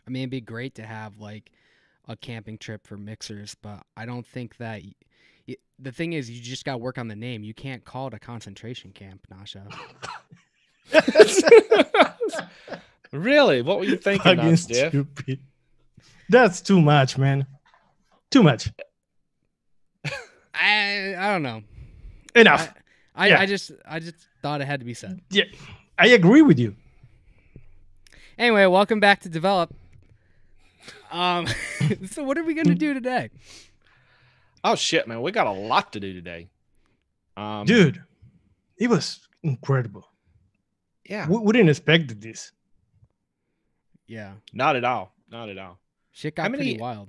I mean, it'd be great to have like a camping trip for mixers, but I don't think that. The thing is, you just got to work on the name. You can't call it a concentration camp, Nasha. Really? What were you thinking Fucking of, Jeff? stupid. That's too much, man. Too much. I don't know. Enough. I just thought it had to be said. Yeah, I agree with you. Anyway, welcome back to Develop. So what are we gonna do today? Oh shit, man, we got a lot to do today. Dude, it was incredible. Yeah, We didn't expect this. Yeah, not at all. Not at all. shit got pretty wild.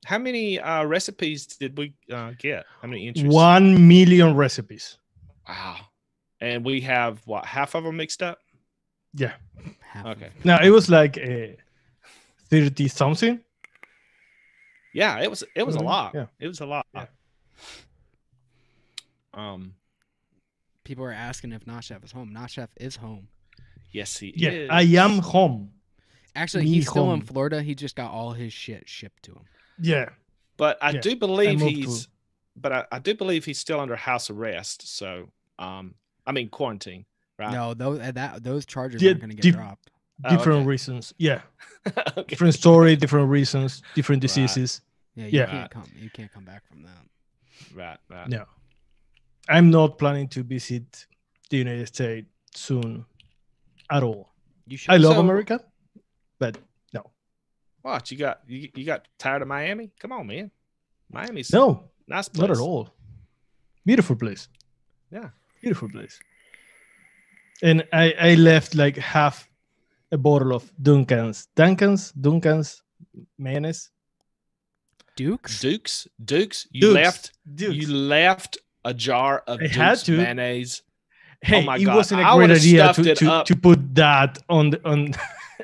How many recipes did we get? How many entries? 1 million recipes. Wow. And we have what, half of them mixed up? Yeah. Okay. Now it was like 30 something. Yeah, it was a lot. Yeah. It was a lot. Yeah. People are asking if Not Chef is home. Not Chef is home. Yes, he Yeah, is. I am home. Actually, Me he's still home. in Florida. He just got all his shit shipped to him. Yeah. But I do believe moved he's to- but I do believe he's still under house arrest. So I mean quarantine, right? No, those charges Yeah, aren't going to get dropped. Oh, Different okay. reasons. Yeah. Okay. Different story, different reasons, different Right. diseases. Yeah, Yeah. You can't come back from that. Right. No. I'm not planning to visit the United States soon at all. You should. I love So- America, but no. What, you got tired of Miami? Come on, man. Miami's No, nice place. not at all. Beautiful place. Yeah. Beautiful place. And I left like half a bottle of Duncan's mayonnaise. Dukes? Dukes. You Dukes. left a jar of I had Dukes to. mayonnaise. Hey, Oh my it God. wasn't a I great would've idea stuffed it up. to put that on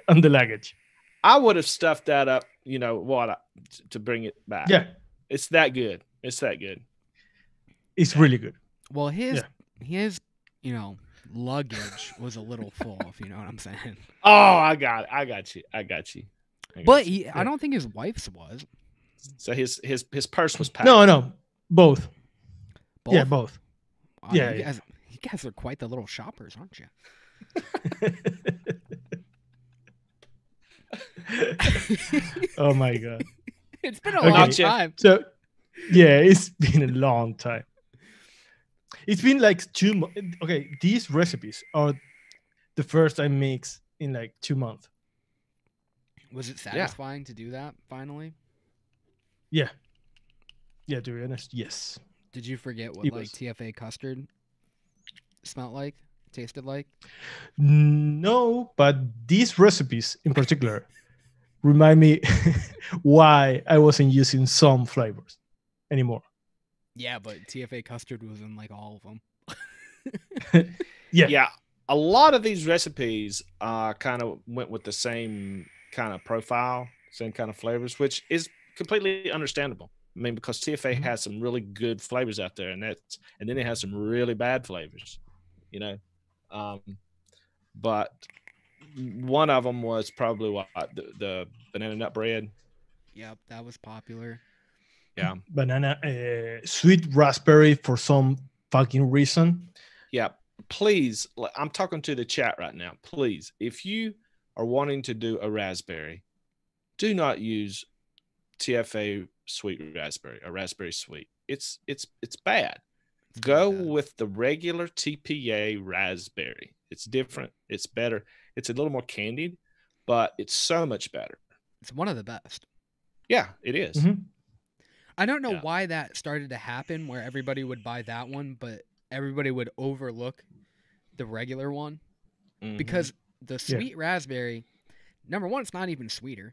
on the luggage. I would have stuffed that up, to bring it back. Yeah, It's that good. It's that good. it's really good. Well, his luggage was a little full, if you know what I'm saying. Oh, I got you. But I don't think his wife's was. So his purse was packed. No, both. Both? Yeah, both. Wow, Yeah, you yeah. guys are quite the little shoppers, aren't you? Oh my god. It's been a Okay. long Gotcha. time. So, yeah, it's been a long time. It's been like 2 months. Okay, these recipes are the first I mix in like 2 months. Was it satisfying to do that finally? Yeah. Yeah, to be honest, yes. Did you forget what It like was. TFA custard smelled like, tasted like? No, but these recipes in particular remind me why I wasn't using some flavors anymore. Yeah, but TFA custard was in like all of them. Yeah. Yeah, a lot of these recipes kind of went with the same kind of profile, same kind of flavors, which is completely understandable. I mean, because TFA has some really good flavors out there, and then it has some really bad flavors, But one of them was probably the banana nut bread. Yep, that was popular. Yeah, Banana, sweet raspberry for some fucking reason. yeah. Please, I'm talking to the chat right now. Please, if you are wanting to do a raspberry, do not use TFA sweet raspberry or raspberry sweet. It's bad. Go with the regular TPA raspberry. It's different. It's better. It's a little more candied, but it's so much better. It's one of the best. Yeah, it is. Mhm. I don't know Yeah. why that started to happen where everybody would buy that one, but everybody would overlook the regular one Mhm. because the sweet raspberry, number one, it's not even sweeter.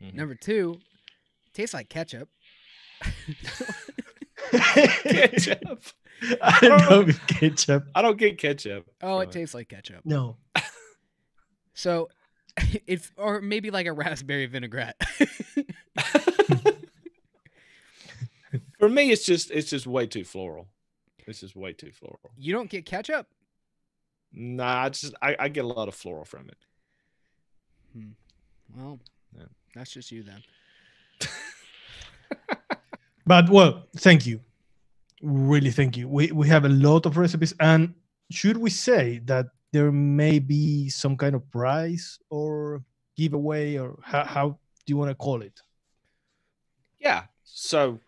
Mhm. Number two, tastes like ketchup. Ketchup. I don't know with ketchup. I don't get ketchup. Oh, it so- tastes like ketchup. No. So it's, or maybe like a raspberry vinaigrette. For me, it's just way too floral. It's just way too floral. You don't get ketchup? Nah, I get a lot of floral from it. Well, Yeah. that's just you then. But well, thank you. Really, thank you. We have a lot of recipes, and should we say that there may be some kind of prize or giveaway, or how do you want to call it? Yeah. So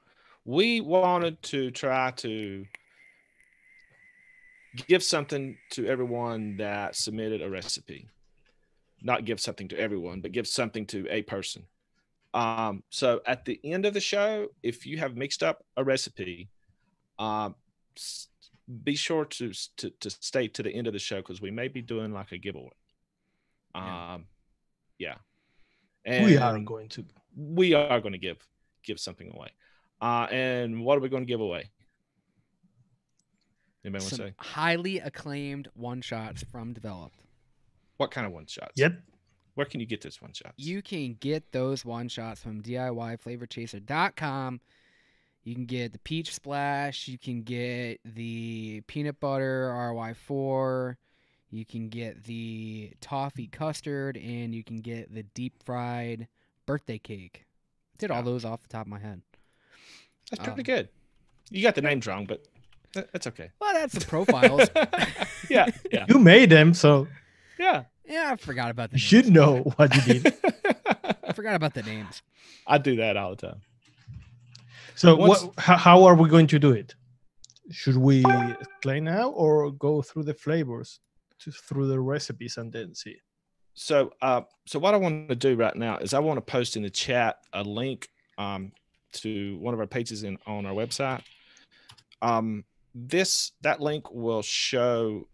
we wanted to try to give something to everyone that submitted a recipe. Not give something to everyone, but give something to a person. So at the end of the show, if you have mixed up a recipe, um, be sure to stay to the end of the show because we may be doing like a giveaway. Yeah. And We are going to give something away. And what are we going to give away? Anybody want to Some say? highly acclaimed one-shots from Developed. What kind of one shots? Yep. Where can you get those one shots? You can get those one-shots from DIYFlavorChaser.com. You can get the Peach Splash. You can get the Peanut Butter RY4. You can get the Toffee Custard. And you can get the Deep-Fried Birthday Cake. Did all those off the top of my head. That's pretty good. You got the names wrong, but that's okay. Well, that's the profiles. Yeah. You made them, so Yeah. Yeah, I forgot about the you names. should know what you did. I forgot about the names. I do that all the time. So how are we going to do it? Should we explain now or go through the flavors, through the recipes, and then see? So what I want to do right now is I want to post in the chat a link to one of our pages on our website. That link will show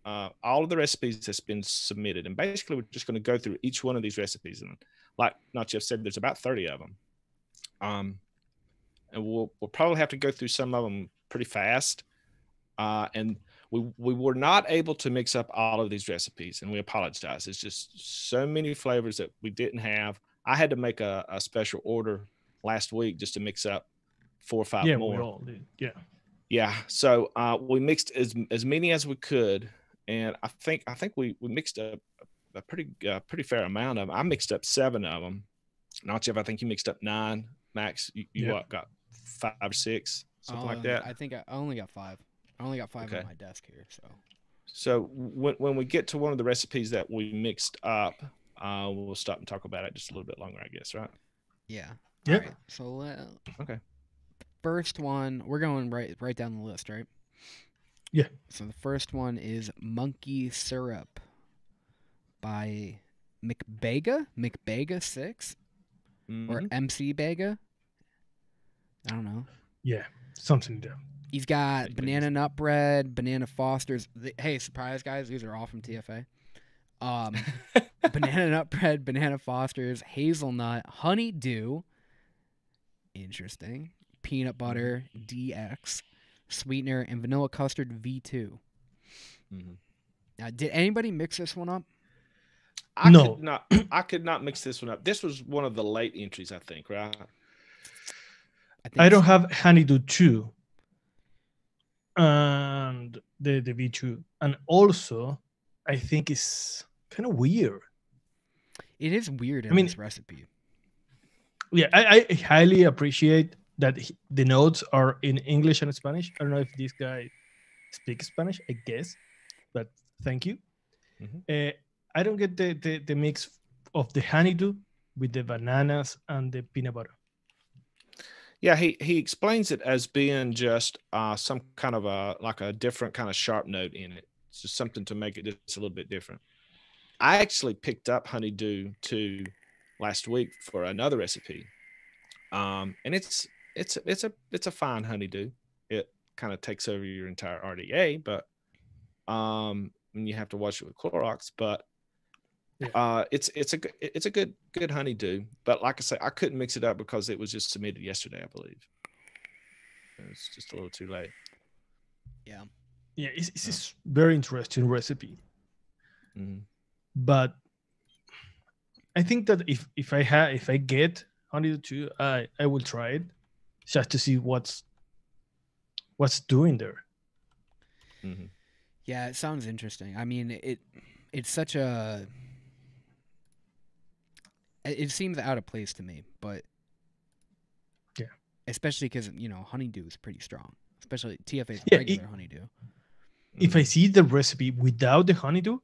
all of the recipes that's been submitted, and basically we're just going to go through each one of these recipes, and like Jeff said, there's about 30 of them. And we'll probably have to go through some of them pretty fast. And we were not able to mix up all of these recipes, and we apologize. It's just so many flavors that we didn't have. I had to make a special order last week just to mix up 4 or 5 more. We all did. Yeah. So we mixed as many as we could, and I think we mixed up a pretty fair amount of them. I mixed up 7 of them. Not Jeff, I think you mixed up 9. Max, you what, got 5 or 6, something like that? I think I only got 5. I only got 5 on my desk here. So when we get to one of the recipes that we mixed up, we'll stop and talk about it just a little bit longer, I guess, right? Yeah. Yeah. All right. So okay. First one, we're going right down the list, right? Yeah. So the first one is Monkey Syrup by McBega 6 or MC Bega. I don't know. Yeah, something there. He's got banana nut bread, banana Fosters. Hey, surprise, guys! These are all from TFA. Banana nut bread, banana Fosters, hazelnut, honeydew. Interesting. Peanut butter DX, sweetener, and vanilla custard V2. Mm-hmm. Now, did anybody mix this one up? I could not mix this one up. This was one of the late entries, I think, right? I don't have honeydew 2 and the V2, and also I think it's kind of weird. It is weird in this recipe. Yeah, I highly appreciate that the notes are in English and Spanish. I don't know if this guy speaks Spanish, I guess, but thank you. Mm-hmm. I don't get the mix of the honeydew with the bananas and the peanut butter. Yeah, he explains it as being just some kind of a different kind of sharp note in it. It's just something to make it just a little bit different. I actually picked up honeydew 2 last week for another recipe, and it's a fine honeydew. It kind of takes over your entire RDA, but and you have to wash it with Clorox. But it's a good honeydew. But like I say, I couldn't mix it up because it was just submitted yesterday, I believe. It's just a little too late. Yeah. Yeah, it's a very interesting recipe. Mm-hmm. But I think that if I get honeydew 2, I will try it just to see what's doing there. Mm-hmm. Yeah, it sounds interesting. I mean, it's such a It seems out of place to me, but Yeah. especially because honeydew is pretty strong, especially TFA's Yeah, regular honeydew. If I see the recipe without the honeydew,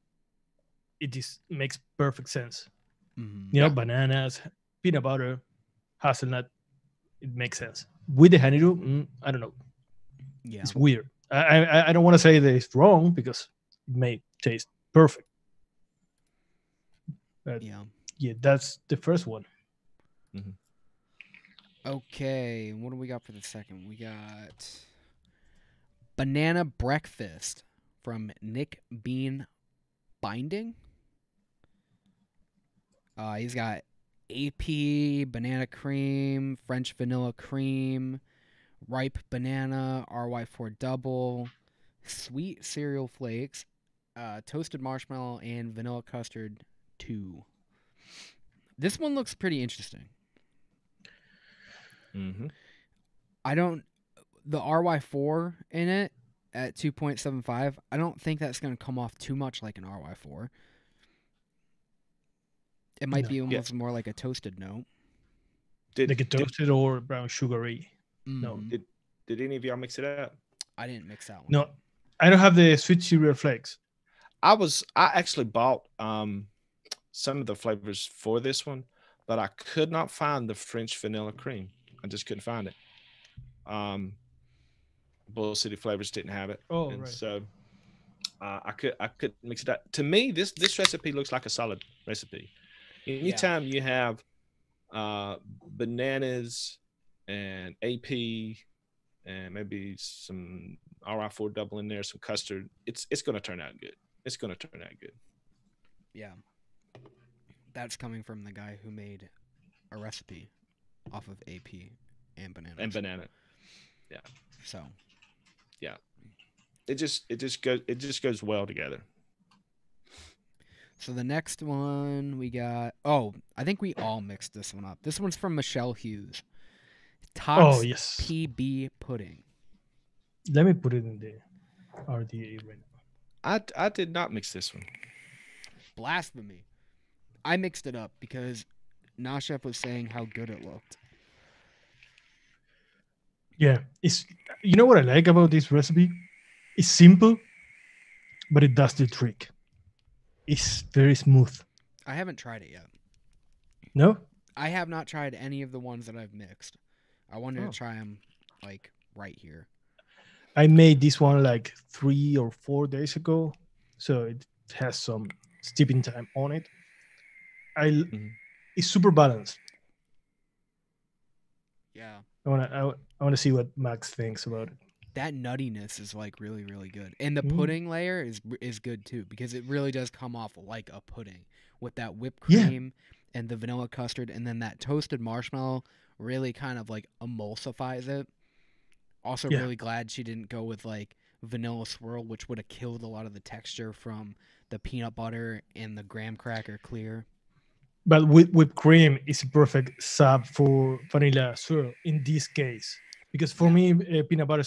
it makes perfect sense. Mm-hmm. Bananas, peanut butter, hazelnut, it makes sense. With the honeydew, I don't know. Yeah, It's weird. I don't want to say that it's wrong because it may taste perfect. But yeah, that's the first one. Mm-hmm. Okay, what do we got for the second? We got banana breakfast from Nick Bean Binding. He's got AP banana cream, French vanilla cream, ripe banana, RY4 double, sweet cereal flakes, toasted marshmallow, and vanilla custard 2. This one looks pretty interesting. Mm-hmm. The RY4 in it at 2.75, I don't think that's going to come off too much like an RY4. It might be almost more like a toasted note. Like a toasted or brown sugary. No. Did any of y'all mix it up? I didn't mix that one. No, I don't have the sweet cereal flakes. I actually bought some of the flavors for this one, but I could not find the French vanilla cream. I just couldn't find it. Bull City Flavors didn't have it. Oh, and right. So I could mix it up. To me, this recipe looks like a solid recipe. Anytime you have bananas and AP and maybe some RI4 double in there, some custard, it's going to turn out good. It's going to turn out good. Yeah. That's coming from the guy who made a recipe off of AP and bananas. And banana. Yeah. So. Yeah. It just goes well together. So the next one we got. Oh, I think we all mixed this one up. This one's from Michelle Hughes. TOC'S PB pudding. Let me put it in the RDA right now. I did not mix this one. Blasphemy. I mixed it up because Nashef was saying how good it looked. Yeah, you know what I like about this recipe? It's simple, but it does the trick. It's very smooth. I haven't tried it yet. No? I have not tried any of the ones that I've mixed. I wanted to try them like right here. I made this one like 3 or 4 days ago, so it has some steeping time on it. It's super balanced. Yeah. I wanna see what Max thinks about it. That nuttiness is like really, really good. And the pudding layer is good too, because it really does come off like a pudding with that whipped cream and the vanilla custard, and then that toasted marshmallow really kind of like emulsifies it. Also really glad she didn't go with like vanilla swirl, which would have killed a lot of the texture from the peanut butter and the graham cracker clear. But with whipped cream is a perfect sub for vanilla swirl in this case. Because for me, peanut butter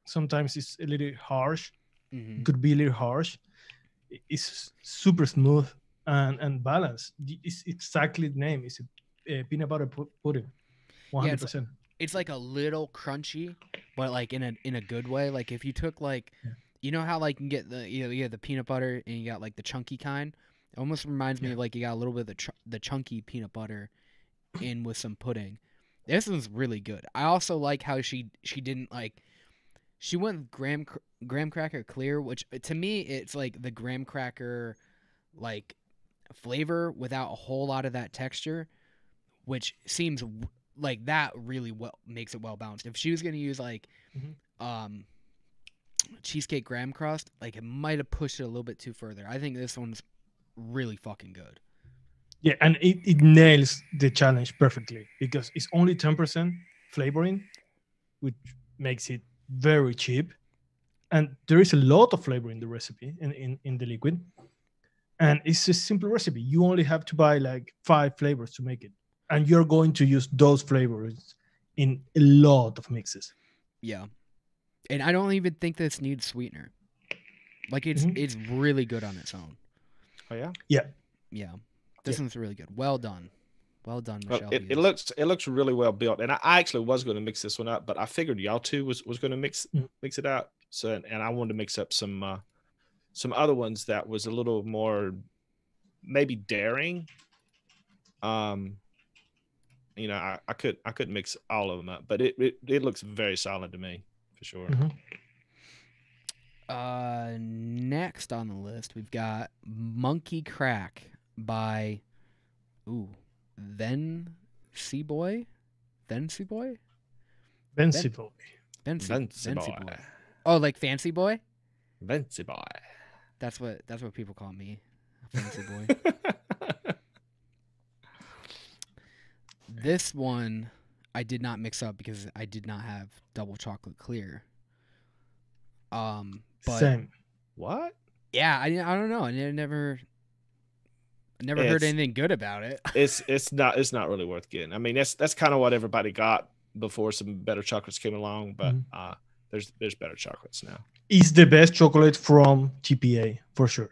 sometimes it's a little harsh. It could be a little harsh. It's super smooth and balanced. It's exactly the name. It's a peanut butter pudding. 100%. Yeah, it's like a little crunchy, but like in a good way. Like if you took like, you know how like you can get the peanut butter and you got like the chunky kind. It almost reminds me of like you got a little bit of the chunky peanut butter in with some pudding. This one's really good. I also like how she didn't like. She went with graham cracker clear, which to me it's like the graham cracker like flavor without a whole lot of that texture, which seems like that really makes it well balanced. If she was gonna use like cheesecake graham crust, like it might have pushed it a little bit too further. I think this one's really fucking good. Yeah, and it nails the challenge perfectly because it's only 10% flavoring, which makes it very cheap. And there is a lot of flavor in the recipe, in the liquid. And it's a simple recipe. You only have to buy like 5 flavors to make it. And you're going to use those flavors in a lot of mixes. Yeah. And I don't even think this needs sweetener. Like it's really good on its own. Oh yeah? Yeah. Yeah. This one's really good. Well done. Well done, Well, Michelle. it looks really well built, and I actually was going to mix this one up, but I figured y'all two was going to mix it out. So, and I wanted to mix up some other ones that was a little more maybe daring. You know, I couldn't mix all of them up, but it looks very solid to me for sure. Next on the list, we've got Monkey Crack by Fancy Boy. Oh, like Fancy Boy? Fancy Boy. That's what people call me. Fancy Boy. This one I did not mix up because I did not have double chocolate clear. But Same. What? Yeah, I don't know. I never heard anything good about it. It's not really worth getting. I mean, that's kind of what everybody got before some better chocolates came along, but there's better chocolates now. It's the best chocolate from TPA for sure.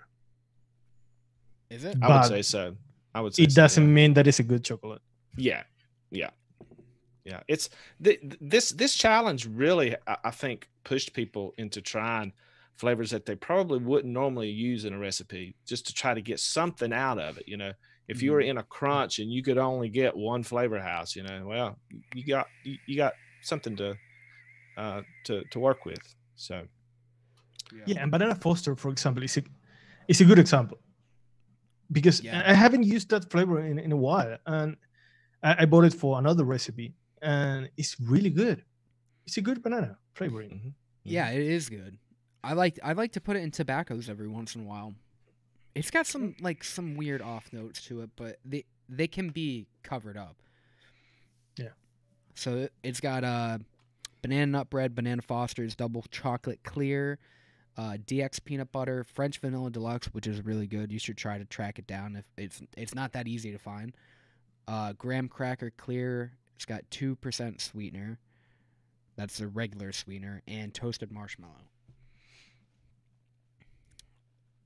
Is it? I would say so. It doesn't mean that it's a good chocolate. Yeah. It's this challenge really, I think, pushed people into trying flavors that they probably wouldn't normally use in a recipe, just to try to get something out of it. You know, if you were in a crunch and you could only get one flavor house, you know, well, you got something to work with. So yeah, and Banana Foster, for example, is a good example, because I haven't used that flavor in a while, and I bought it for another recipe, and it's really good. It's a good banana flavoring. Yeah, it is good. I like to put it in tobaccos every once in a while. It's got some weird off notes to it, but they can be covered up. Yeah. So it's got banana nut bread, Banana Foster's double chocolate clear, DX peanut butter, French vanilla deluxe, which is really good. You should try to track it down if it's not that easy to find. Graham cracker clear. It's got 2% sweetener. That's the regular sweetener, and toasted marshmallow.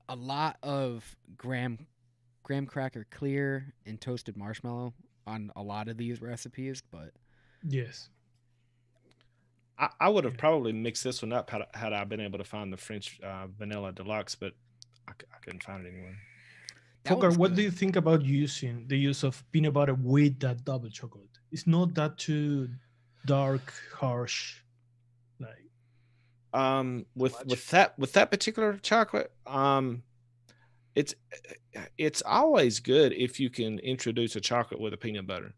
A lot of graham cracker clear and toasted marshmallow on a lot of these recipes, but yes, I would have probably mixed this one up had I been able to find the French vanilla deluxe, but I couldn't find it anywhere. Folkart, what do you think about the use of peanut butter with that double chocolate? It's not that too dark, harsh, like with that particular chocolate. It's always good if you can introduce a chocolate with a peanut butter.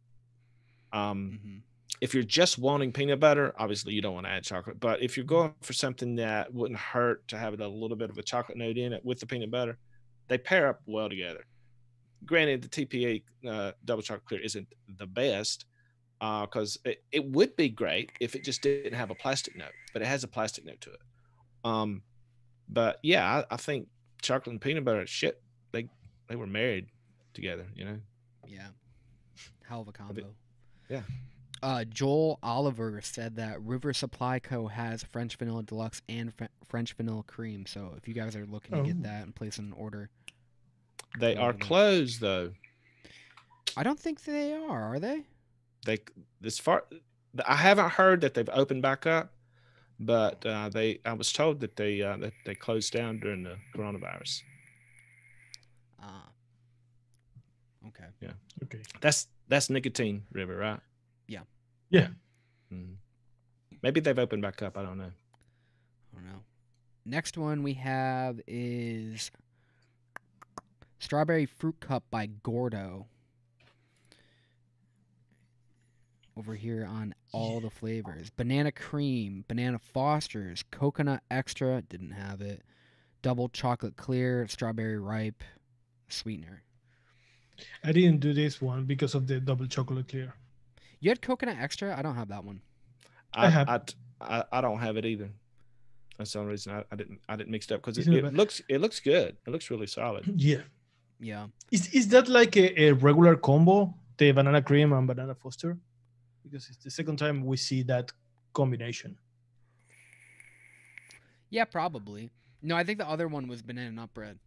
If you're just wanting peanut butter, obviously you don't want to add chocolate. But if you're going for something that wouldn't hurt to have a little bit of a chocolate note in it with the peanut butter, they pair up well together. Granted, the TPA double chocolate clear isn't the best, because it would be great if it just didn't have a plastic note, but it has a plastic note to it. But yeah, I think chocolate and peanut butter, shit, they were married together, you know? Yeah. Hell of a combo. Yeah. Joel Oliver said that River Supply Co. has French Vanilla Deluxe and French Vanilla Cream. So if you guys are looking to get that and place an order. They are closed, though. I don't think they are they? I haven't heard that they've opened back up, but I was told that they closed down during the coronavirus. Okay. Yeah. Okay. That's Nicotine River, right? Yeah. Yeah. Maybe they've opened back up. I don't know. Next one we have is Strawberry Fruit Cup by Gordo. Over here on all the flavors. Banana Cream, Banana Foster's, Coconut Extra, didn't have it. Double Chocolate Clear, Strawberry Ripe, Sweetener. I didn't do this one because of the double chocolate clear. You had Coconut Extra? I don't have that one. I don't have it either. That's the only reason I didn't mix it up, because it looks good. It looks really solid. Yeah. Yeah. Is that like a regular combo, the Banana Cream and Banana Foster? Because it's the second time we see that combination. Yeah, probably. No, I think the other one was banana nut bread.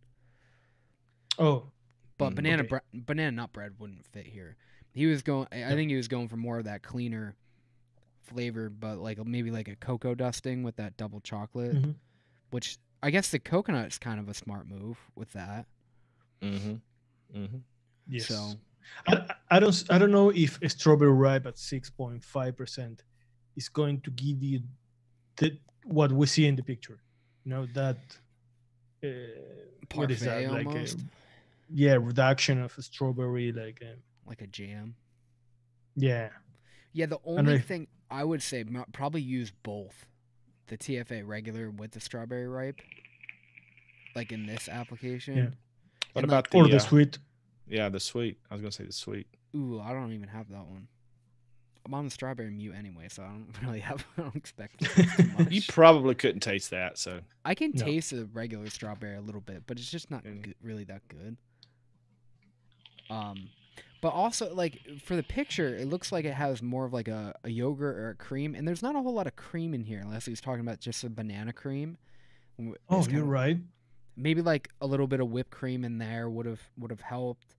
Oh. But banana nut bread wouldn't fit here. He was going. I think he was going for more of that cleaner flavor, but like maybe like a cocoa dusting with that double chocolate, Mhm. which I guess the coconut is kind of a smart move with that. Yes. So I don't know if a strawberry ripe at 6.5% is going to give you what we see in the picture. You know that what is parfait that like? almost, Reduction of a strawberry like like a jam. yeah. Yeah, the I don't know only if- thing I would say probably use both the TFA regular with the strawberry ripe, like in this application. Yeah. What And, about or the sweet. Yeah, the sweet. I was gonna say the sweet. Ooh, I don't even have that one. I'm on the strawberry mute anyway, so I don't really have. I don't expect too much. You probably couldn't taste that, so I can No. taste the regular strawberry a little bit, but it's just not really that good. But also like for the picture, it looks like it has more of like a yogurt or a cream, and there's not a whole lot of cream in here unless he's talking about just a banana cream. Oh, It's you're kinda- right. Maybe like a little bit of whipped cream in there would have helped.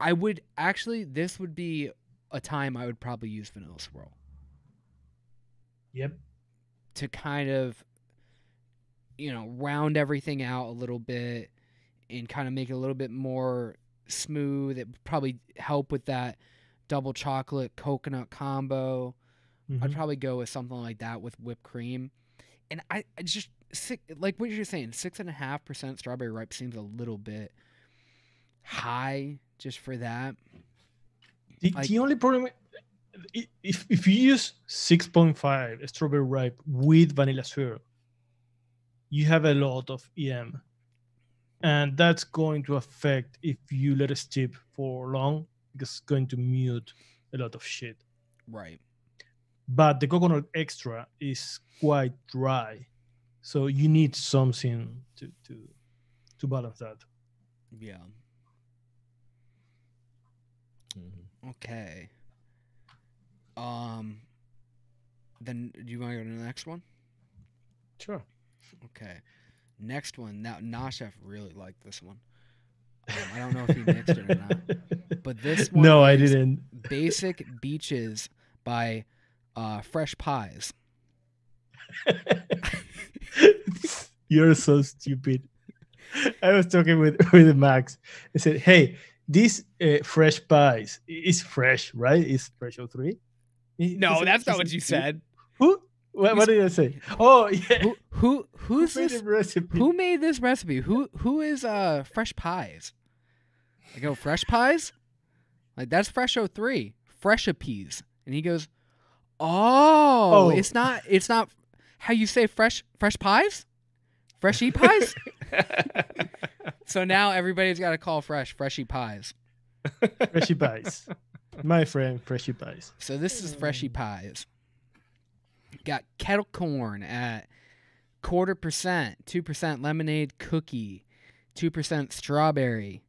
I would actually. This would be a time I would probably use vanilla swirl Yep. to kind of, round everything out a little bit and kind of make it a little bit more smooth. It would probably help with that double chocolate coconut combo. I'd Mhm. probably go with something like that with whipped cream. And I just like what you're saying, 6.5% strawberry ripe seems a little bit high just for that. The only problem, if you use 6.5 strawberry ripe with vanilla swirl, you have a lot of EM, and that's going to affect if you let it steep for long, because it's going to mute a lot of shit. Right. But the coconut extra is quite dry, so you need something to balance that. Yeah. Okay. Then do you want to go to the next one? sure. Okay. Next one. Now, Nashef really liked this one. I don't know if he mixed it or not. But this one No, I is didn't. Basic Beaches by Fresh Pies. You're so stupid. I was talking with Max. I said, "Hey, this fresh pies is fresh, right? It's fresh 03." No, that's not what you said. Who? What did I say? Oh, yeah. Who's made this? the recipe? Who made this recipe? Who is Fresh Pies? I go Fresh Pies? Like that's Fresh 03. Fresh Peas. And he goes, "Oh, it's not how you say fresh pies? Freshy pies?" So now everybody's got to call Freshy Pies. Freshy pies. My friend, freshy pies. So this is Freshy Pies. Got kettle corn at 0.25%, 2% lemonade cookie, 2% strawberry,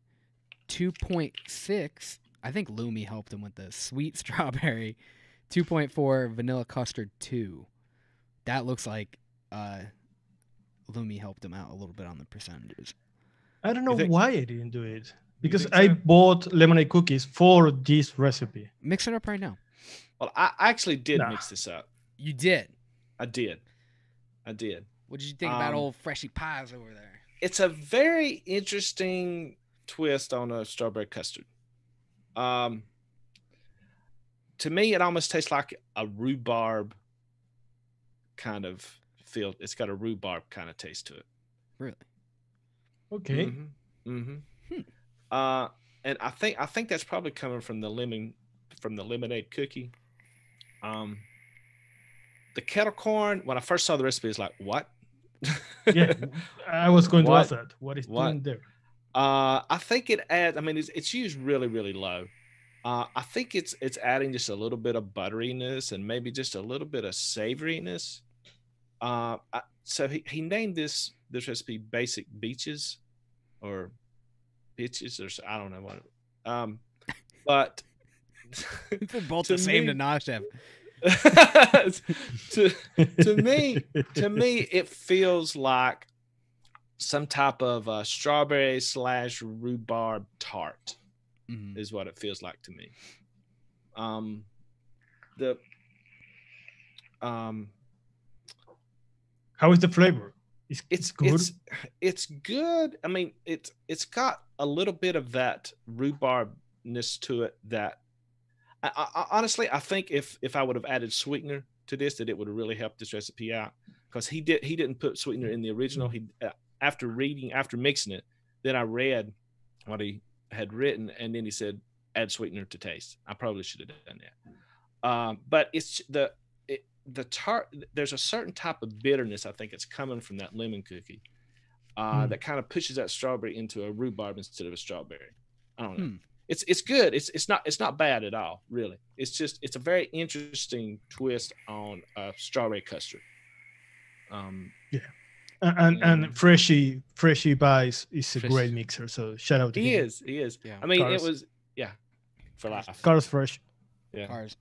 2.6. I think Lumi helped him with this. Sweet strawberry, 2.4 vanilla custard 2. That looks like Lumi helped him out a little bit on the percentages. I don't know think- why I didn't do it. Because think I so? bought lemonade cookies for this recipe. Mix it up right now. Well, I actually did Nah. mix this up. You did. I did. What did you think about old Freshy Pies over there? It's a very interesting twist on a strawberry custard. To me, it almost tastes like a rhubarb kind of feel. It's got a rhubarb kind of taste to it. Really? Okay. And I think that's probably coming from the lemonade cookie. The kettle corn, when I first saw the recipe, it's like, what? Yeah, I was going to What? ask that. What is What? doing there? I think it adds. I mean, it's used really, really low. I think it's adding just a little bit of butteriness and maybe just a little bit of savoriness. So he named this recipe "Basic Beaches" or "Bitches" or I don't know what. But They're both To the same me- to Nashef. to me, it feels like some type of strawberry / rhubarb tart. Mhm. is what it feels like to me. The How is the flavor? It's good. It's good. I mean, it's got a little bit of that rhubarbness to it that I honestly, I think if I would have added sweetener to this, that it would have really helped this recipe out, because he didn't put sweetener in the original. He after mixing it, then I read what he had written, and then he said add sweetener to taste. I probably should have done that. But it's the tart. There's a certain type of bitterness I think it's coming from that lemon cookie that kind of pushes that strawberry into a rhubarb instead of a strawberry. I don't know. It's good. It's not bad at all, really. It's a very interesting twist on strawberry custard. Yeah, and Freshie Buys is a great mixer. So shout out to him. He is. Yeah. I mean, Cars. it was for life. Cars Fresh. Yeah. Cars.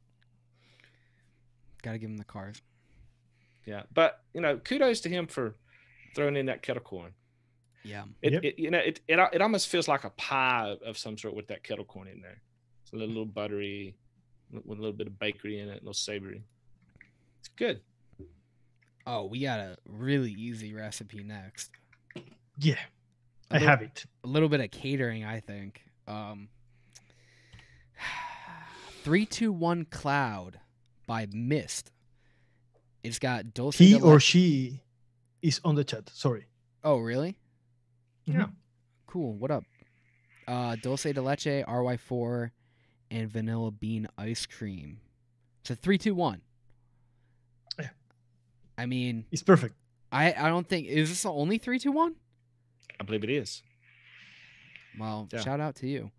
Gotta give him the cars. Yeah, but kudos to him for throwing in that kettle corn. Yeah. It almost feels like a pie of some sort with that kettle corn in there. It's a little buttery, with a little bit of bakery in it, a little savory. It's good. Oh, we got a really easy recipe next. Yeah, I have it. A little bit of catering, I think. 3-2-1 Cloud by Mist. It's got dulce He de or leche. she is on the chat. Sorry. Oh, really? Yeah. Cool. What up? Dulce de leche, RY4, and vanilla bean ice cream. It's a 3-2-1. Yeah. I mean, It's perfect. I don't think, is this the only 3-2-1? I believe it is. Well, Yeah. shout out to you.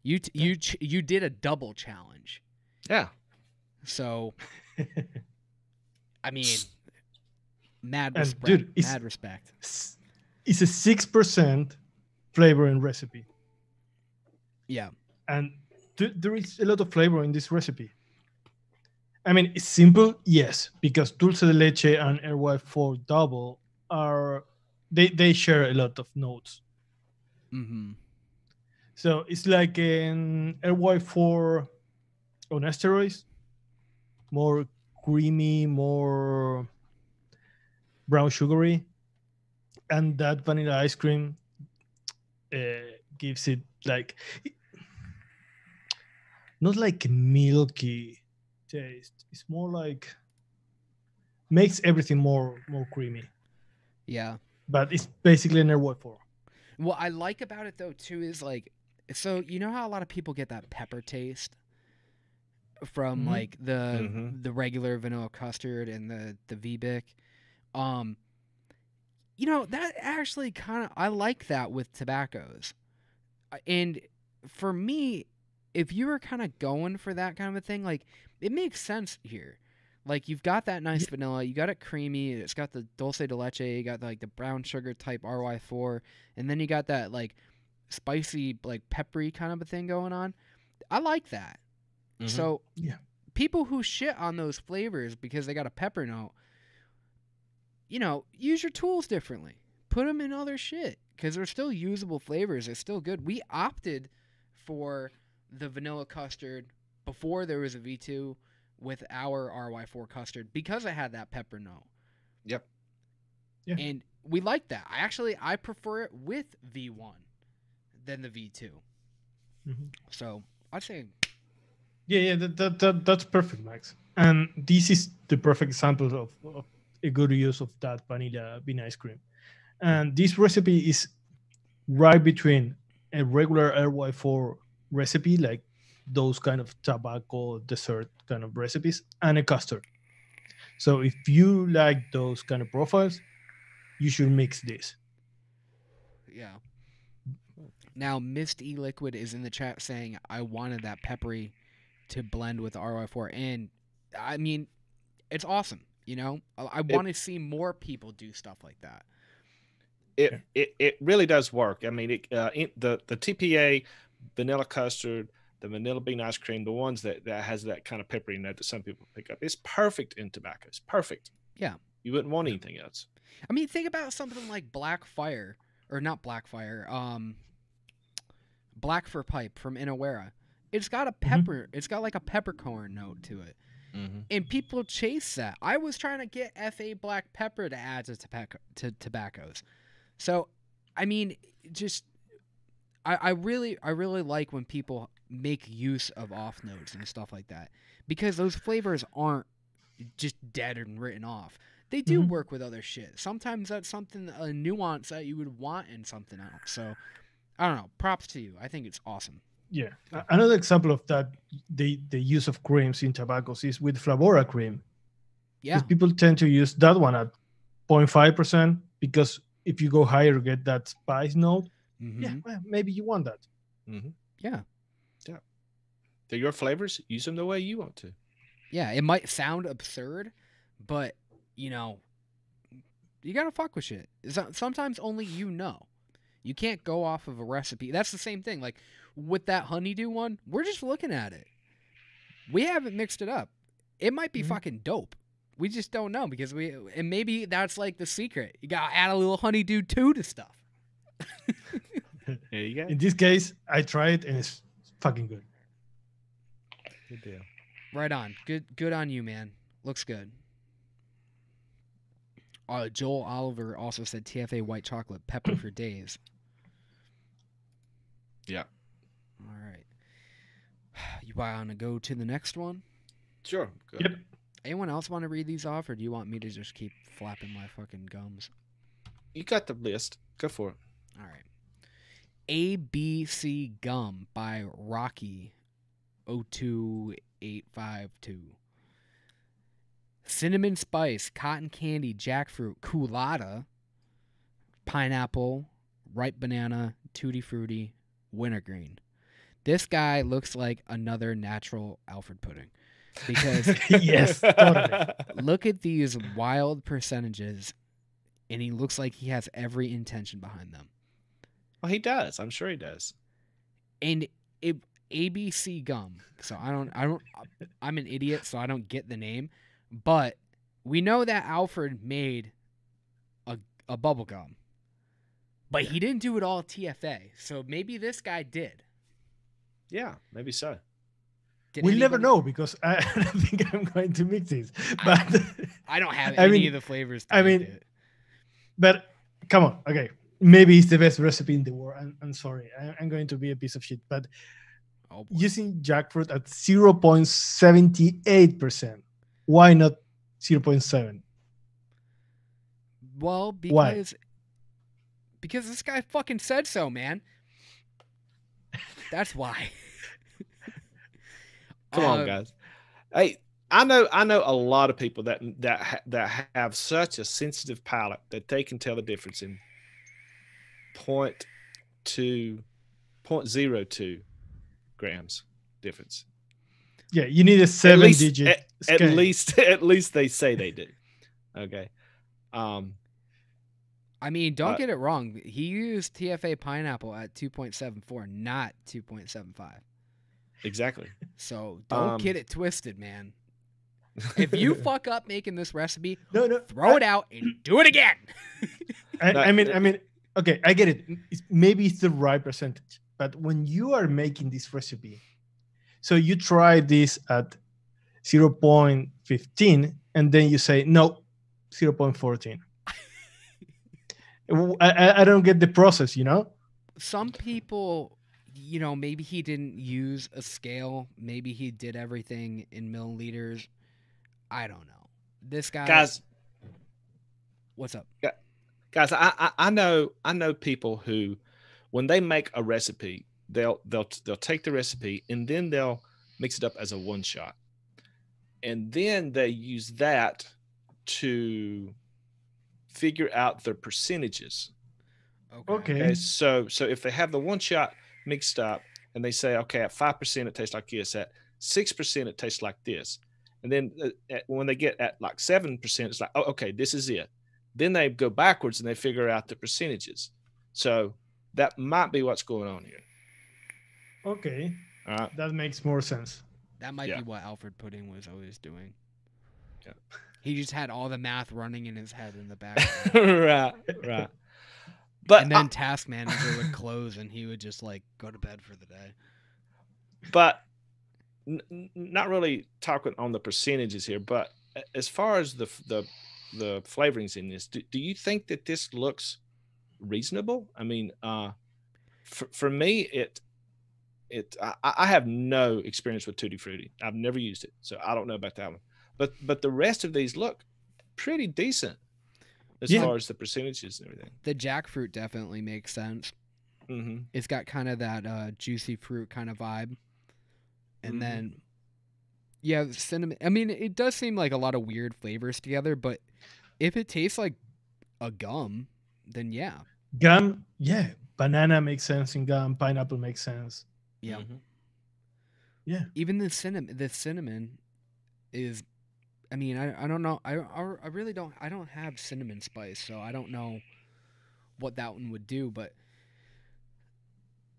You did a double challenge. Yeah. So, I mean, mad And, respect. dude, Mad respect. It's a 6% flavor and recipe. Yeah. And there is a lot of flavor in this recipe. I mean, it's simple, yes, because dulce de leche and RY4 double they share a lot of notes. Mm-hmm. So it's like an RY4 on steroids, more creamy, more brown sugary, and that vanilla ice cream gives it like not like milky taste. It's more like makes everything more creamy. Yeah. But it's basically an RY4. What I like about it though too is like, so you know how a lot of people get that pepper taste from like the regular vanilla custard and the VBIC. That actually kind of, I like that with tobaccos. And for me, if you were kind of going for that kind of a thing, like it makes sense here. Like you've got that nice vanilla, you got it creamy, it's got the dulce de leche, you got like the brown sugar type RY4, and then you got that like spicy, like peppery kind of a thing going on. I like that. So people who shit on those flavors because they got a pepper note, use your tools differently. Put them in other shit because they're still usable flavors. They're still good. We opted for the vanilla custard before there was a V2 with our RY4 custard because it had that pepper note. Yep. Yeah. And we like that. I prefer it with V1 than the V2. So I'd say. Yeah, that's perfect, Max. And this is the perfect example of a good use of that vanilla bean ice cream. And this recipe is right between a regular RY4 recipe, like those kind of tobacco dessert kind of recipes, and a custard. So if you like those kind of profiles, you should mix this. Yeah. Now, Mist E Liquid is in the chat saying, I wanted that peppery to blend with RY4. And, I mean, it's awesome, I want to see more people do stuff like that. It really does work. I mean, the TPA vanilla custard, the vanilla bean ice cream, the ones that has that kind of peppery note that some people pick up, it's perfect in tobacco. It's perfect. Yeah. You wouldn't want anything else. I mean, think about something like Black Fire, or not Black Fire. Black Fur Pipe from Inawera. It's got a pepper. It's got like a peppercorn note to it. And people chase that. I was trying to get FA black pepper to add to tobaccos. So, I mean, just I really like when people make use of off notes and stuff like that, because those flavors aren't just dead and written off. They do work with other shit. Sometimes that's something, a nuance that you would want in something else. So, I don't know. Props to you. I think it's awesome. Yeah. Another example of that, the use of creams in tobaccos is with Flavora cream. Yeah. People tend to use that one at 0.5% because if you go higher, you get that spice note. Yeah, well, maybe you want that. Yeah. They're your flavors. Use them the way you want to. Yeah, it might sound absurd, but, you know, you got to fuck with shit. Sometimes only you know. You can't go off of a recipe. That's the same thing. Like, with that honeydew one, we're just looking at it. We haven't mixed it up. It might be fucking dope. We just don't know because and maybe that's like the secret. You got to add a little honeydew too to stuff. There you go. In this case, I tried and it's fucking good. Good deal. Right on. Good on you, man. Looks good. Joel Oliver also said TFA white chocolate pepper for days. Yeah. All right. You want to go to the next one? Sure. Go Yep. ahead. Anyone else want to read these off, or do you want me to just keep flapping my fucking gums? You got the list. Go for it. All right. ABC Gum by Rocky 02852. Cinnamon spice, cotton candy, jackfruit, culotta, pineapple, ripe banana, tutti frutti, wintergreen. This guy looks like another natural Alfred pudding. Because Yes, totally. look at these wild percentages, and he looks like he has every intention behind them. Well, he does. I'm sure he does. And ABC Gum. So I'm an idiot, so I don't get the name. But we know that Alfred made a bubble gum. But he didn't do it all TFA. So maybe this guy did. Yeah, maybe so. We'll never know because I don't think I'm going to mix this. But I don't have any of the flavors. But come on, okay. Maybe it's the best recipe in the world. I'm sorry. I'm going to be a piece of shit. But using jackfruit at 0.78%, why not 0.7? Well, because this guy fucking said so, man. That's why. Come on, guys. Hey, I know a lot of people that have such a sensitive palate that they can tell the difference in 0.02 grams difference. Yeah, you need a 7-digit. At least they say they do. Okay. I mean, don't get it wrong. He used TFA pineapple at 2.74, not 2.75. Exactly. So don't get it twisted, man. If you fuck up making this recipe, throw it out and do it again. I mean, okay, I get it. Maybe it's the right percentage, but when you are making this recipe, so you try this at 0.15, and then you say no, 0.14. I don't get the process, you know. Some people, you know, maybe he didn't use a scale. Maybe he did everything in milliliters. I don't know. This guy, guys, what's up? Guys, I know people who, when they make a recipe, they'll take the recipe and then they'll mix it up as a one shot, and then they use that to figure out their percentages. Okay. So if they have the one shot mixed up and they say, okay, at 5% it tastes like this, at 6% it tastes like this, and then when they get at like 7%, it's like, oh, okay, this is it. Then they go backwards and they figure out the percentages. So that might be what's going on here. Okay. All right. That makes more sense. That might be what Alfred Pudding was always doing. Yeah. He just had all the math running in his head in the back. Right. But And then Task Manager would close, and he would just like go to bed for the day. but not really talking on the percentages here. But as far as the flavorings in this, do you think that this looks reasonable? I mean, for me, I have no experience with Tutti Frutti. I've never used it, so I don't know about that one. But the rest of these look pretty decent as far as the percentages and everything. The jackfruit definitely makes sense. It's got kind of that juicy fruit kind of vibe. And then, yeah, cinnamon. I mean, it does seem like a lot of weird flavors together, but if it tastes like a gum, then yeah. Gum, yeah. Banana makes sense in gum. Pineapple makes sense. Yeah. Yeah. Even the cinnamon is, I mean, I don't know. I really don't. I don't have cinnamon spice, so I don't know what that one would do. But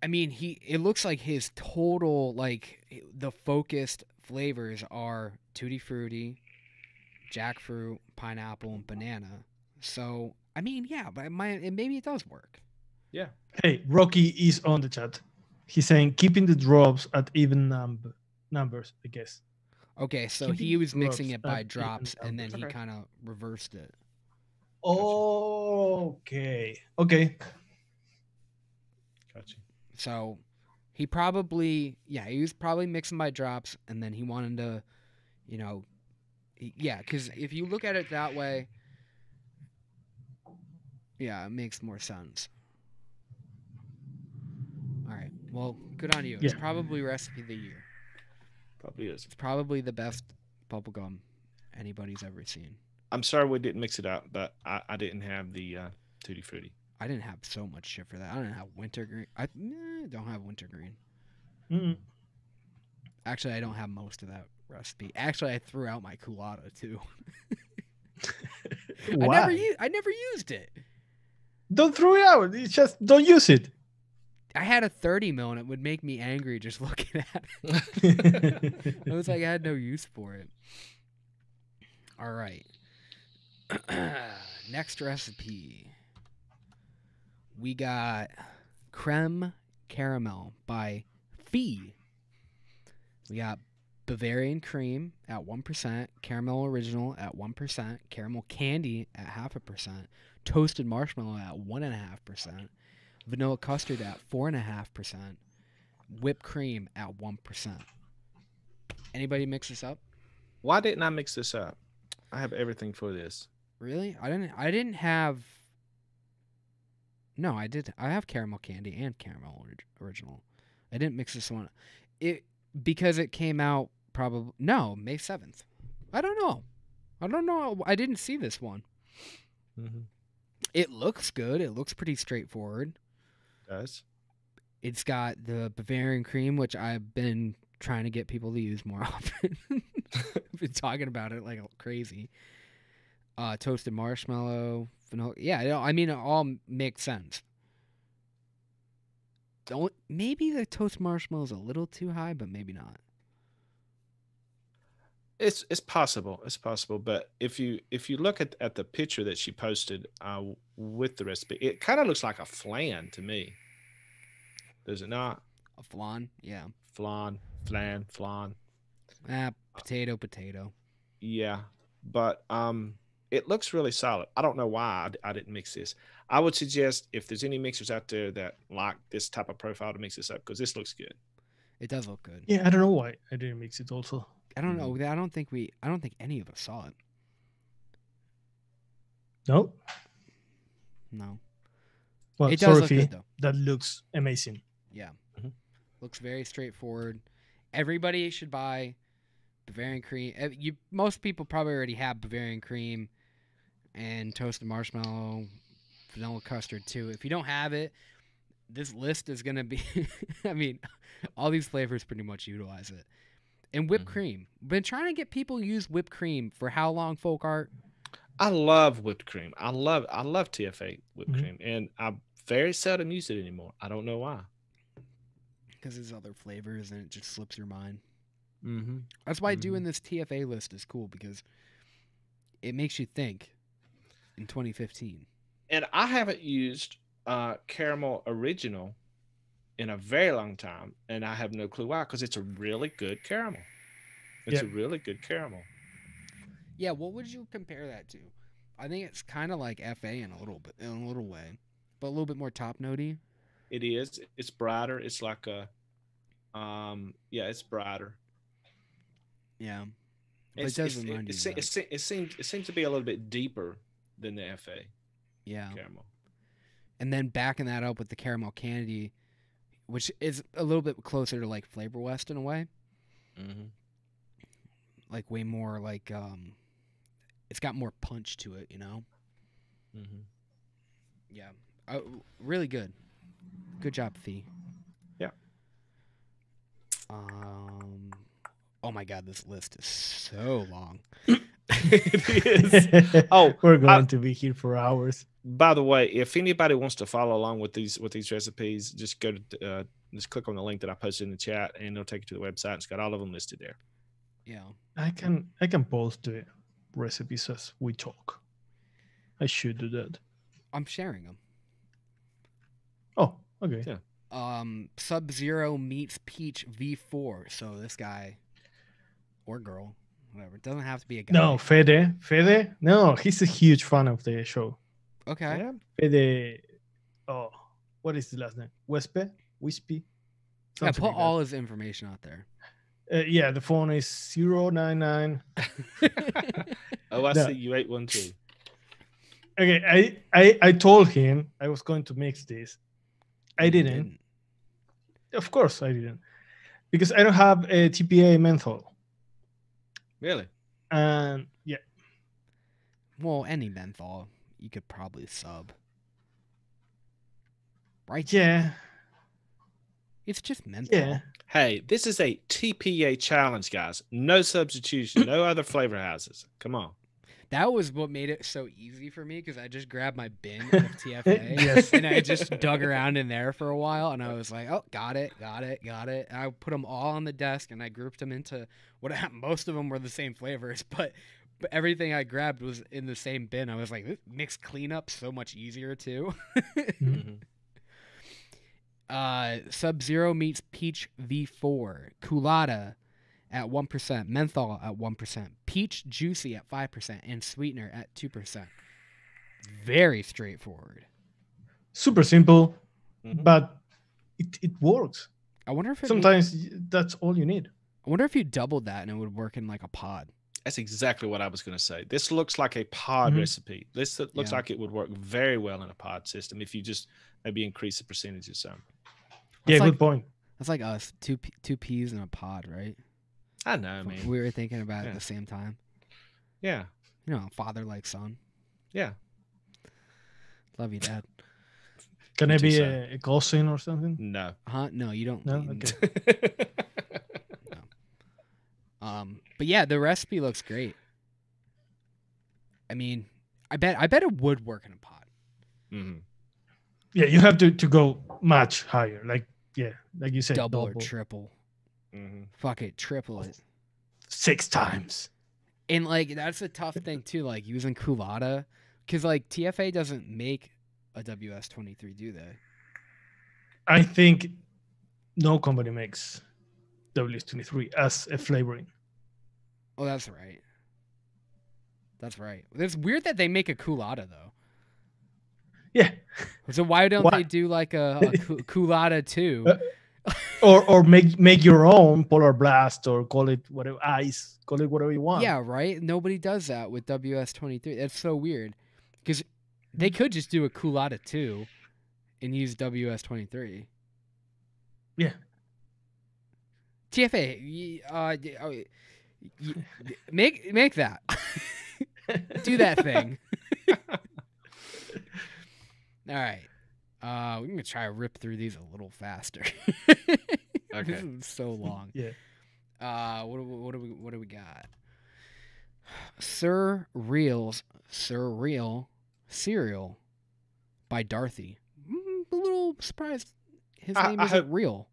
I mean, it looks like his total, like the focused flavors are Tutti Frutti, jackfruit, pineapple, and banana. So I mean, yeah, but maybe it does work. Yeah. Hey, Rocky is on the chat. He's saying keeping the drops at even numbers, I guess. Okay, so Keeping he was drops mixing it by at drops, even and then he numbers. kind of reversed it. Okay. Okay. Gotcha. So he was probably mixing by drops, and then he wanted to, because if you look at it that way, yeah, it makes more sense. All right, well, good on you. It's probably recipe of the year. Probably is. It's probably the best bubblegum anybody's ever seen. I'm sorry we didn't mix it out, but I didn't have the Tutti Frutti. I didn't have so much shit for that. I didn't have wintergreen. I don't have wintergreen. Actually, I don't have most of that recipe. Actually, I threw out my colada too. Why? I never used it. Don't throw it out. It's just don't use it. I had a 30 mil and it would make me angry just looking at it. I was like, I had no use for it. All right. Next recipe. We got Creme Caramel by Fee. We got Bavarian Cream at 1%, Caramel Original at 1%, Caramel Candy at 0.5%, Toasted Marshmallow at 1.5%, Vanilla Custard at 4.5%, Whipped Cream at 1%. Anybody mix this up? Why didn't I mix this up? I have everything for this. Really? I didn't have. No, I did. I have Caramel Candy and Caramel Original. I didn't mix this one. Because it came out probably May 7th. I don't know. I didn't see this one. It looks good. It looks pretty straightforward. It does. It's got the Bavarian Cream, which I've been trying to get people to use more often. I've been talking about it like crazy. Toasted marshmallow, vanilla. Yeah, I mean, it all makes sense. Maybe the toasted marshmallow is a little too high, but maybe not. It's possible. It's possible. But if you look at the picture that she posted with the recipe, it kind of looks like a flan to me. Does it not? A flan, yeah. Flan. Potato. Yeah, but it looks really solid. I don't know why I didn't mix this. I would suggest if there's any mixers out there that like this type of profile to mix this up, because this looks good. It does look good. Yeah, I don't know why I didn't mix it also. I don't know. I don't think any of us saw it. No? No. Well, it does look Fee, good though. That looks amazing. Yeah. Looks very straightforward. Everybody should buy Bavarian Cream. Most people probably already have Bavarian Cream and toasted marshmallow, vanilla custard too. If you don't have it, this list is going to be I mean, all these flavors pretty much utilize it. And whipped cream. Been trying to get people to use whipped cream for how long, Folkart? I love whipped cream. I love TFA whipped cream, and I very seldom use it anymore. I don't know why. Because there's other flavors and it just slips your mind. Mm-hmm. That's why doing this TFA list is cool, because it makes you think in 2015. And I haven't used caramel original in a very long time, and I have no clue why, because it's a really good caramel. It's a really good caramel. Yeah, what would you compare that to? I think it's kind of like FA in a little way, but a little bit more top notey. It is. It's brighter. It's like a, yeah, it's brighter. Yeah, but it does remind you of that. It seems to be a little bit deeper than the FA. Yeah, caramel. And then backing that up with the caramel candy, which is a little bit closer to like Flavor West in a way. Mm-hmm. Like way more like it's got more punch to it, you know. Mm-hmm. Yeah, really good. Good job, Fee. Yeah. Oh my God, this list is so long. It is. Oh, we're going to be here for hours. By the way, if anybody wants to follow along with these recipes, just go to just click on the link that I posted in the chat, and it'll take you to the website. It's got all of them listed there. Yeah, I can post the recipes as we talk. I should do that. I'm sharing them. Oh, okay. Yeah. Sub-Zero meets Peach V4. So this guy or girl, whatever, it doesn't have to be a guy. No, Fede. No, he's a huge fan of the show. Okay. Yeah. Fede. Oh, what is the last name? Wispy. Yeah, put all his information out there. Yeah, the phone is 099. Oh, I see you ate one too. Okay, I told him I was going to mix this. I didn't. Of course I didn't. Because I don't have a TPA menthol. Really? And yeah. Well, any menthol you could probably sub. Right? Yeah. It's just menthol. Yeah. Hey, this is a TPA challenge, guys. No substitution, no other flavor houses. Come on. That was what made it so easy for me, because I just grabbed my bin of TFA and I just dug around in there for a while, and I was like, oh, got it. And I put them all on the desk, and I grouped them into what most of them were the same flavors, but everything I grabbed was in the same bin. I was like, this makes cleanup so much easier too. Mm-hmm. Sub-Zero meets Peach V4, Culata at 1%, menthol at 1%, peach juicy at 5%, and sweetener at 2%. Very straightforward. Super simple, but it works. I wonder if sometimes that's all you need. I wonder if you doubled that and it would work in like a pod. That's exactly what I was going to say. This looks like a pod recipe. This looks like it would work very well in a pod system if you just maybe increase the percentages some. Yeah, good point. That's like us, two peas in a pod, right? I know, man. We were thinking about it at the same time. Yeah. You know, father like son. Yeah. Love you, Dad. Can I be a cousin or something? No. Huh? No, you don't. No? Okay. No. But yeah, the recipe looks great. I mean, I bet it would work in a pot. Mm-hmm. Yeah, you have to go much higher. Like you said, double or triple. Mm-hmm. Fuck it, triple it. 6 times. And like that's a tough thing too, like using Culata, because like TFA doesn't make a WS23, do they? I think no company makes WS23 as a flavoring. Oh, that's right. That's right. It's weird that they make a Culata though. Yeah. So why don't they do like a Culata too? Or make your own Polar Blast, or call it whatever ice, call it whatever you want. Yeah, right. Nobody does that with WS23. That's so weird, because they could just do a Culata 2 and use WS23. Yeah. TFA, make that. Do that thing. All right. We're gonna try to rip through these a little faster. Okay. This is so long. Yeah. What do we got? Surreal Cereal by Dorothy. A little surprised his name isn't real.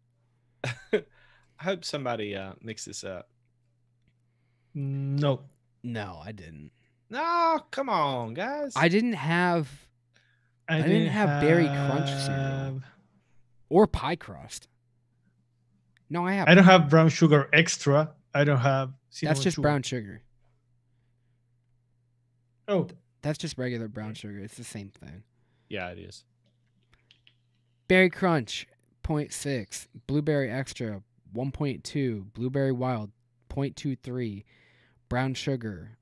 I hope somebody mixed this up. No, I didn't. No, come on, guys. I didn't have I didn't have berry crunch cereal or pie crust. No, I have. I don't have brown sugar extra. I don't have cinnamon That's just sugar. brown sugar. Oh, That's just regular brown sugar. It's the same thing. Yeah, it is. Berry Crunch, 0.6. Blueberry Extra, 1.2. Blueberry Wild, 0.23. Brown Sugar,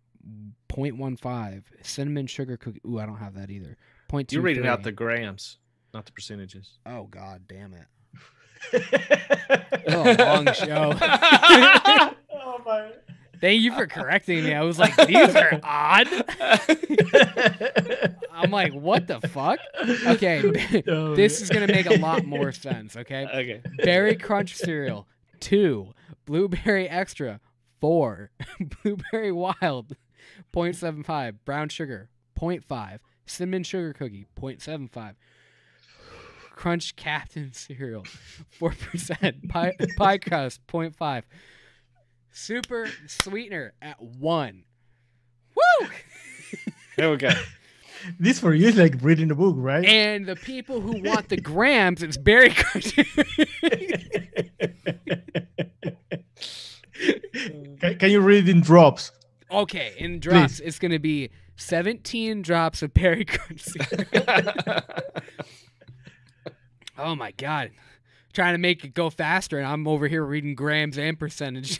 0.15. Cinnamon Sugar Cookie. Ooh, I don't have that either. 0.23. You're reading out the grams, not the percentages. Oh, God damn it. Oh, long show. Oh my. Thank you for correcting me. I was like, these are odd. I'm like, what the fuck? Okay, this is going to make a lot more sense, okay? Okay. Berry Crunch cereal, 2. Blueberry Extra, 4. Blueberry Wild, 0.75. Brown Sugar, 0.5. Cinnamon Sugar Cookie, 0.75. Crunch Captain cereal, 4%. Pie crust, 0.5. Super sweetener at 1. Woo! There we go. This for you is like reading a book, right? And the people who want the grams, it's Berry Crunch. Can you read it in drops? Okay, in drops, it's going to be 17 drops of Berry Crunch cereal. Oh my God. Trying to make it go faster, and I'm over here reading grams and percentages.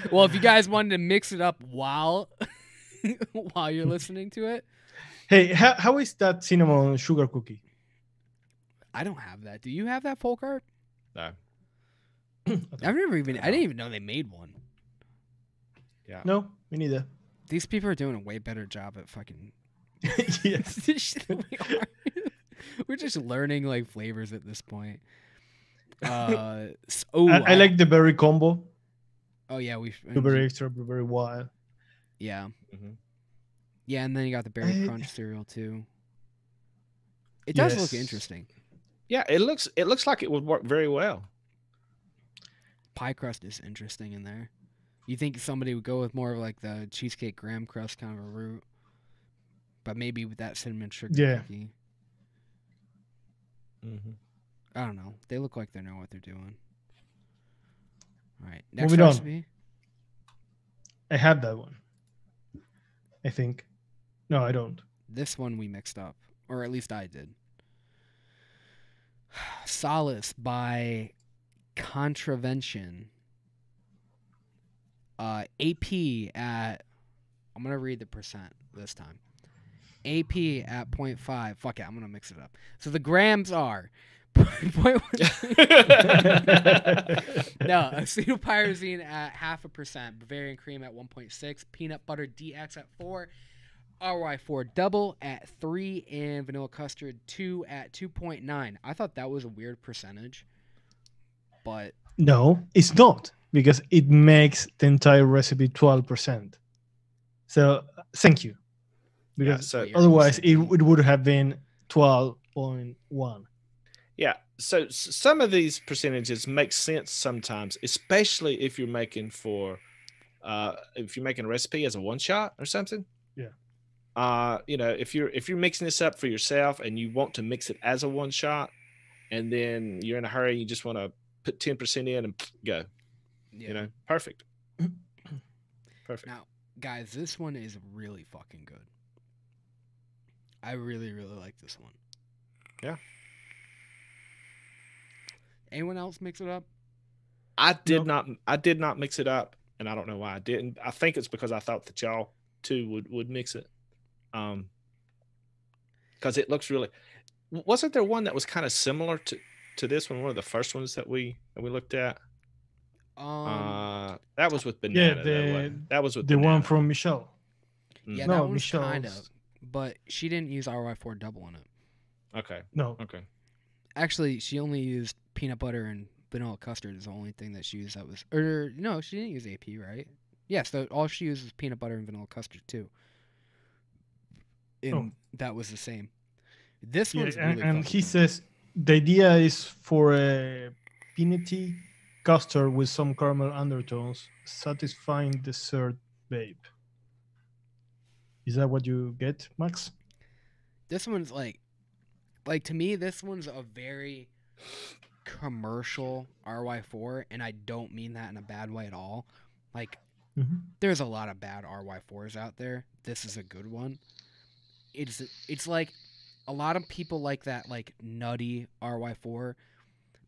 Well, if you guys wanted to mix it up while you're listening to it. Hey, how is that cinnamon sugar cookie? I don't have that. Do you have that, Folkart? No. I didn't even know they made one. Yeah. No, me neither. These people are doing a way better job at fucking Yes. this shit than we are. We're just learning like flavors at this point. I like the berry combo. Oh yeah, Blueberry extra, blueberry wild. Yeah. Mm-hmm. Yeah, and then you got the berry crunch cereal too. It does look interesting. Yeah, it looks like it would work very well. Pie crust is interesting in there. You think somebody would go with more of like the cheesecake graham crust kind of a route, but maybe with that cinnamon sugar cookie. Mm-hmm. I don't know. They look like they know what they're doing. All right, next Moving on. recipe. I have that one. I think. No, I don't. This one we mixed up, or at least I did. Solace by Contravention. AP at, I'm going to read the percent this time. AP at 0.5. Fuck it, I'm going to mix it up. So the grams are 0.1. No, acetylpyrazine at 0.5%. Bavarian cream at 1.6. Peanut butter DX at 4. RY4 double at 3. And vanilla custard 2 at 2.9. I thought that was a weird percentage. But no, it's not, because it makes the entire recipe 12%. So thank you. Because otherwise it would have been 12.1. Yeah. So some of these percentages make sense sometimes, especially if you're making a recipe as a one shot or something. Yeah. If you're mixing this up for yourself and you want to mix it as a one shot, and then you're in a hurry, you just want to put 10% in and go. Yeah. Perfect. Perfect. Now, guys, this one is really fucking good. I really, really like this one. Yeah. Anyone else mix it up? I did not mix it up, and I don't know why I didn't. I think it's because I thought that y'all too would mix it. Because it looks really. Wasn't there one that was kind of similar to this one? One of the first ones that we looked at. That was with Beanana. Yeah, that was with the Beanana. one from Michelle. Yeah, that one's kind of, but she didn't use RY4 double in it. Okay. No. Okay. Actually, she only used peanut butter and vanilla custard is the only thing that she used that was. Or no, she didn't use AP, right? Yes, all she used was peanut butter and vanilla custard too. And that was the same. This one's really and he good. says the idea is for a peanutty custard with some caramel undertones, satisfying dessert babe. Is that what you get, Max? This one's like to me, this one's a very commercial RY4, and I don't mean that in a bad way at all. Like, there's a lot of bad RY4s out there. This is a good one. It's like a lot of people like that like nutty RY4,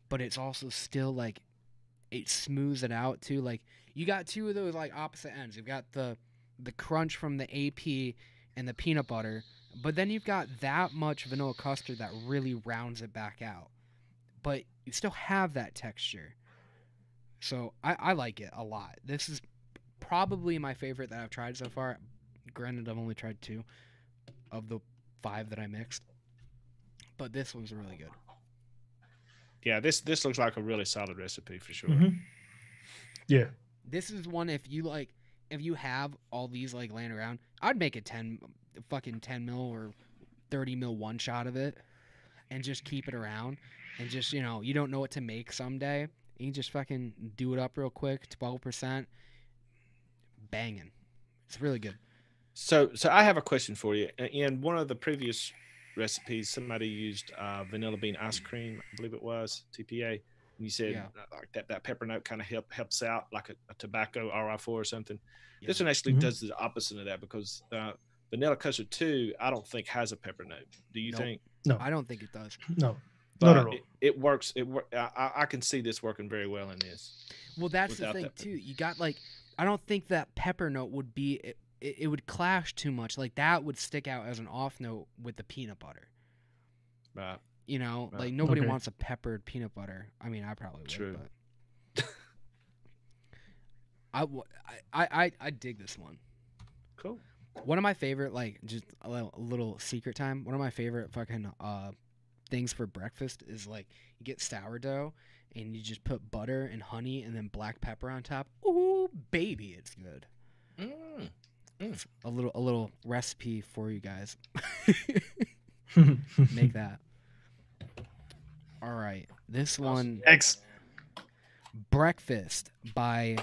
but it's also still like it smooths it out too. Like you got two of those like opposite ends. You've got the crunch from the AP and the peanut butter, but then you've got that much vanilla custard that really rounds it back out. But you still have that texture. So I like it a lot. This is probably my favorite that I've tried so far. Granted, I've only tried 2 of the 5 that I mixed. But this one's really good. Yeah, this looks like a really solid recipe for sure. Yeah. This is one if you have all these like laying around, I'd make a 10 mil or 30 mil one shot of it and just keep it around. And just, you don't know what to make someday. You can just fucking do it up real quick, 12%. Banging. It's really good. So I have a question for you. In one of the previous recipes, somebody used vanilla bean ice cream, I believe it was, TPA. And you said like that pepper note kind of helps out like a tobacco RI4 or something. Yeah. This one actually does the opposite of that because vanilla custard 2, I don't think has a pepper note. Do you think? No. I don't think it does. No. But not at all. It works. I can see this working very well in this. Well, that's the thing too. You got like, I don't think that pepper note would be. It would clash too much. Like that would stick out as an off note with the peanut butter. Right. Like nobody wants a peppered peanut butter. I mean, I probably would. True. But I dig this one. Cool. One of my favorite, like, just a little secret time. One of my favorite fucking things for breakfast is like you get sourdough and you just put butter and honey and then black pepper on top. Ooh, baby, it's good. A little recipe for you guys. Make that. All right, this one. X. Breakfast by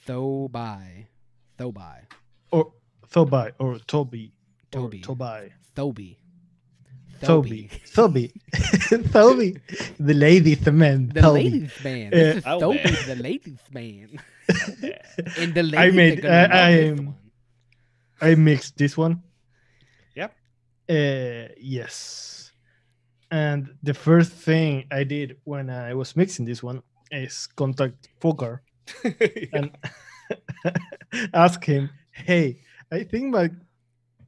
Thobai. Or Thobai or Toby. Toby. Tobai. Thoby. Thoby. The ladies man. The ladies man. This is Thoby, the ladies man. And the ladies I mixed this one. Yep. Yes. And the first thing I did when I was mixing this one is contact Folkart and ask him, hey, I think my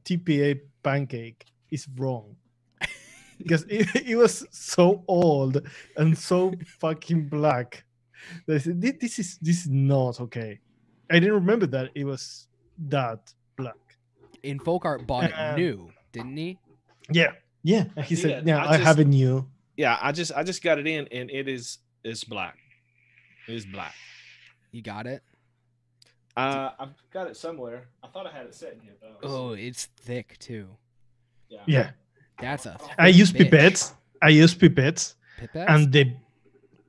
TPA pancake is wrong. Because it was so old and so fucking black. I said, this is not okay. I didn't remember that it was that black. And Folkart bought it new, didn't he? Yeah. And he said, "Yeah, I have it new." Yeah, I just got it in, and it's black. It is black. You got it? I've got it somewhere. I thought I had it set in here though. Oh, it's thick too. Yeah. That's a. I use pipettes. Pipettes? And the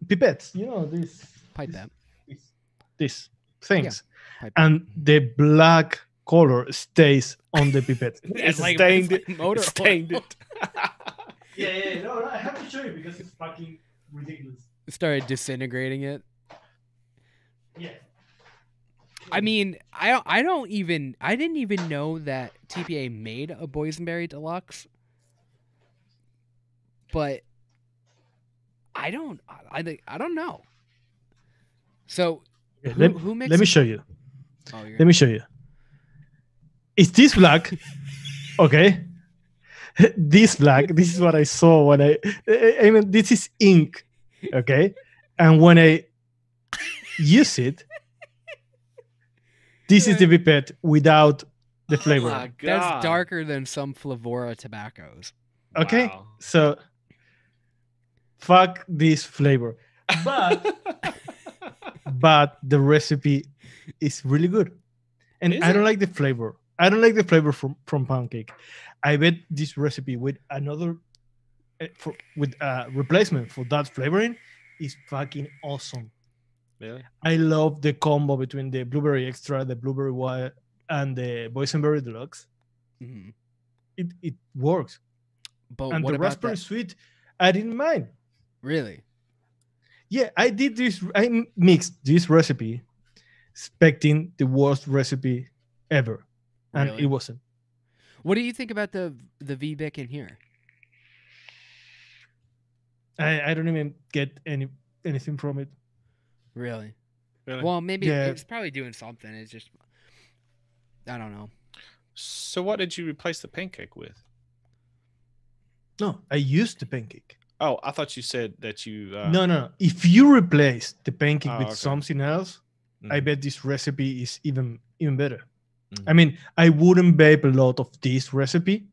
pipettes, these pipette. These things, Yeah. and the black color stays on the pipette. It's like stained it's like motor stained oil. it. Yeah. No, I have to show you because it's fucking ridiculous. Started disintegrating it. Yeah. I mean, I didn't even know that TPA made a boysenberry deluxe. But I don't know. So who makes? Let me show you. Oh, let me show you. Is this black? Okay. This black. This is what I saw when I mean, this is ink. Okay. And when I use it, this is the pipette without the flavor. Oh my God. That's darker than some Flavora tobaccos. Okay. Wow. So fuck this flavor. But the recipe is really good. And I don't like the flavor. I don't like the flavor from pancake. I bet this recipe with another replacement for that flavoring is fucking awesome. Really? I love the combo between the blueberry extra, the blueberry wild, and the boysenberry deluxe. Mhm. It works. But And what the about raspberry that? sweet, I didn't mind. Really? Yeah, I did this. I mixed this recipe, expecting the worst recipe ever, and it Really? wasn't. What do you think about the VBIC in here? I don't even get anything from it. Really? Really? Well, maybe Yeah. it's probably doing something. It's just I don't know. So what did you replace the pancake with? No, I used the pancake. Oh, I thought you said that you. No. If you replace the pancake Oh, with okay. something else, I Mhm. bet this recipe is even better. Mhm. I mean, I wouldn't bake a lot of this recipe,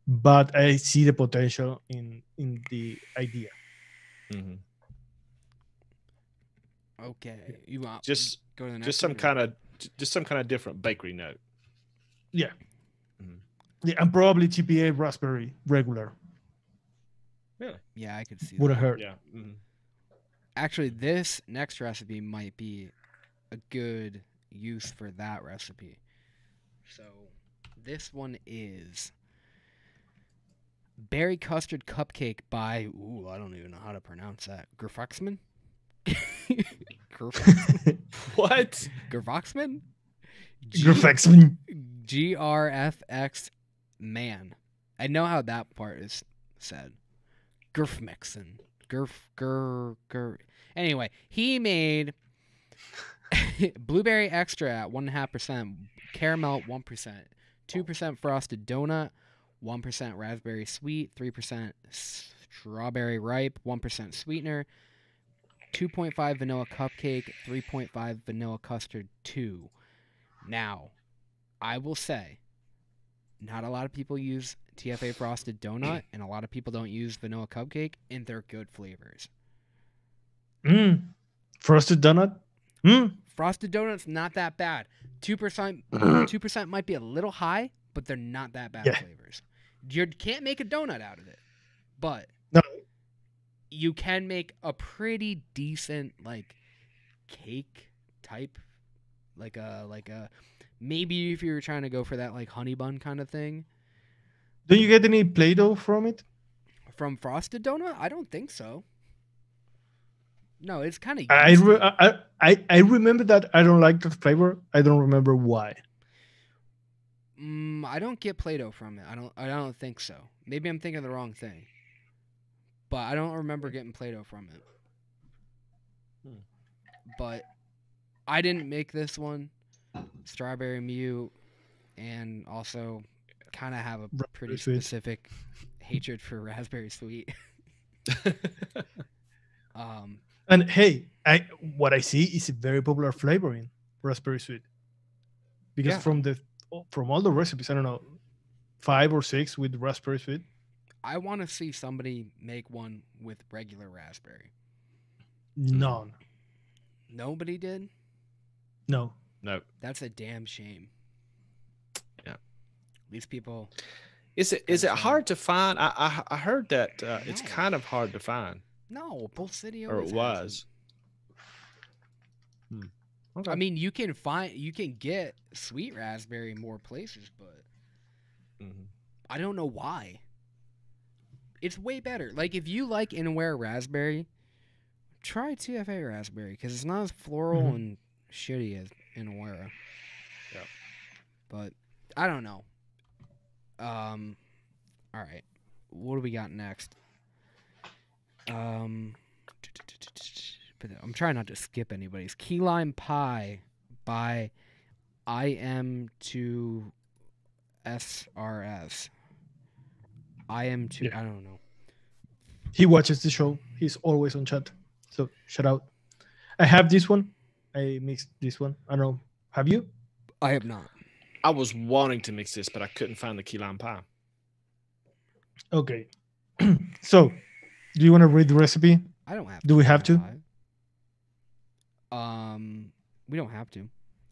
but I see the potential in the idea. Mhm. Okay. You want Just go to the next just some one, or- kind of different bakery note. Yeah. Mhm. Yeah, and probably TPA raspberry regular Really? Yeah, I could see would that. have hurt. Yeah. Mhm. Actually, this next recipe might be a good use for that recipe. So, this one is berry custard cupcake by I don't even know how to pronounce that. Gerfaxman? What? Gerfaxman? Grafexman. GRFX man. I know how that part is said. Gerfmexen. Anyway, he made blueberry extra at 1.5%, caramel at 1%, 2% frosted donut, 1% raspberry sweet, 3% strawberry ripe, 1% sweetener, 2.5 vanilla cupcake, 3.5 vanilla custard 2. Now, I will say, not a lot of people use TFA frosted donut, and a lot of people don't use vanilla cupcake, and they're good flavors. Frosted donut. Frosted donut's not that bad. 2% might be a little high, but they're not that bad Yeah. flavors. You can't make a donut out of it, but No. you can make a pretty decent like cake type, like a maybe if you were trying to go for that like honey bun kind of thing. Don't you get any Play-Doh from it? From frosted donut, I don't think so. No, it's kind of. I remember that I don't like the flavor. I don't remember why. I don't get Play-Doh from it. I don't think so. Maybe I'm thinking the wrong thing. But I don't remember getting Play-Doh from it. But I didn't make this one. Strawberry mute, and also kind of have a pretty sweet. specific hatred for raspberry sweet. And hey, what I see is a very popular flavor in raspberry sweet. Because Yeah. from all the recipes, I don't know, 5 or 6 with raspberry sweet. I want to see somebody make one with regular raspberry. None. Nobody did? No. No. That's a damn shame. Yeah. These people. Is it hard to find? I heard that it's No. kind of hard to find. No, Bull City Or always it was. Okay. I mean, you can get sweet raspberry in more places, but I don't know why. It's way better. Like if you like Inaware raspberry, try TFA raspberry because it's not as floral and shitty as Inaware. Yeah. But I don't know. All right. What do we got next? But I'm trying not to skip anybody's. Key lime pie by IM2SRS. IM2. Yeah. I don't know. He watches the show. He's always on chat. So shout out. I have this one. I mixed this one. I don't know. Have you? I have not. I was wanting to mix this, but I couldn't find the key lime pie. Okay. So, do you want to read the recipe? I don't have to. Do we have to? We don't have to.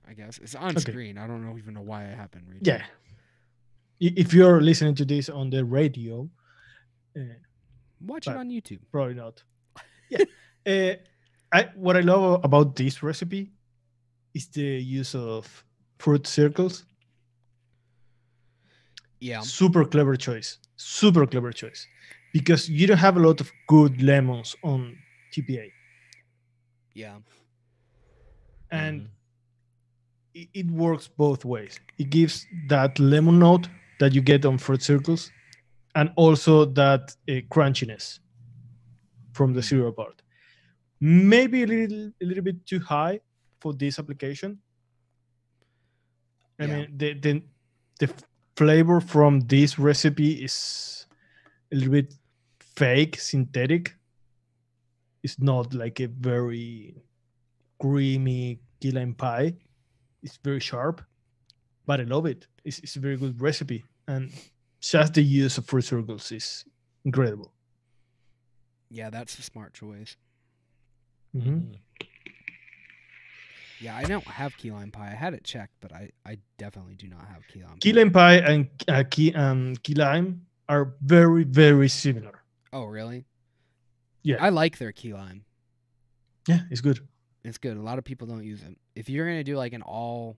I guess it's on screen. I don't even know why I haven't read it. Yeah. If you're listening to this on the radio, watch it on YouTube. Probably not. Yeah. What I love about this recipe is the use of fruit circles. Yeah. Super clever choice. Super clever choice. Because you don't have a lot of good lemons on TPA. Yeah. And Mhm. it works both ways. It gives that lemon note that you get on fruit circles, and also that crunchiness from the cereal part. Maybe a little bit too high for this application. I Yeah. mean, the flavor from this recipe is a little bit fake, synthetic. It's not like a very creamy key lime pie. It's very sharp, but I love it. It's a very good recipe, and just the use of fruit circles is incredible. Yeah, that's a smart choice. Mhm. Yeah, I don't have key lime pie. I had it checked, but I definitely do not have key lime Key pie. lime pie and key lime are very, very similar. Oh, really? Yeah. I like their key lime. Yeah, it's good. It's good. A lot of people don't use it. If you're going to do like an all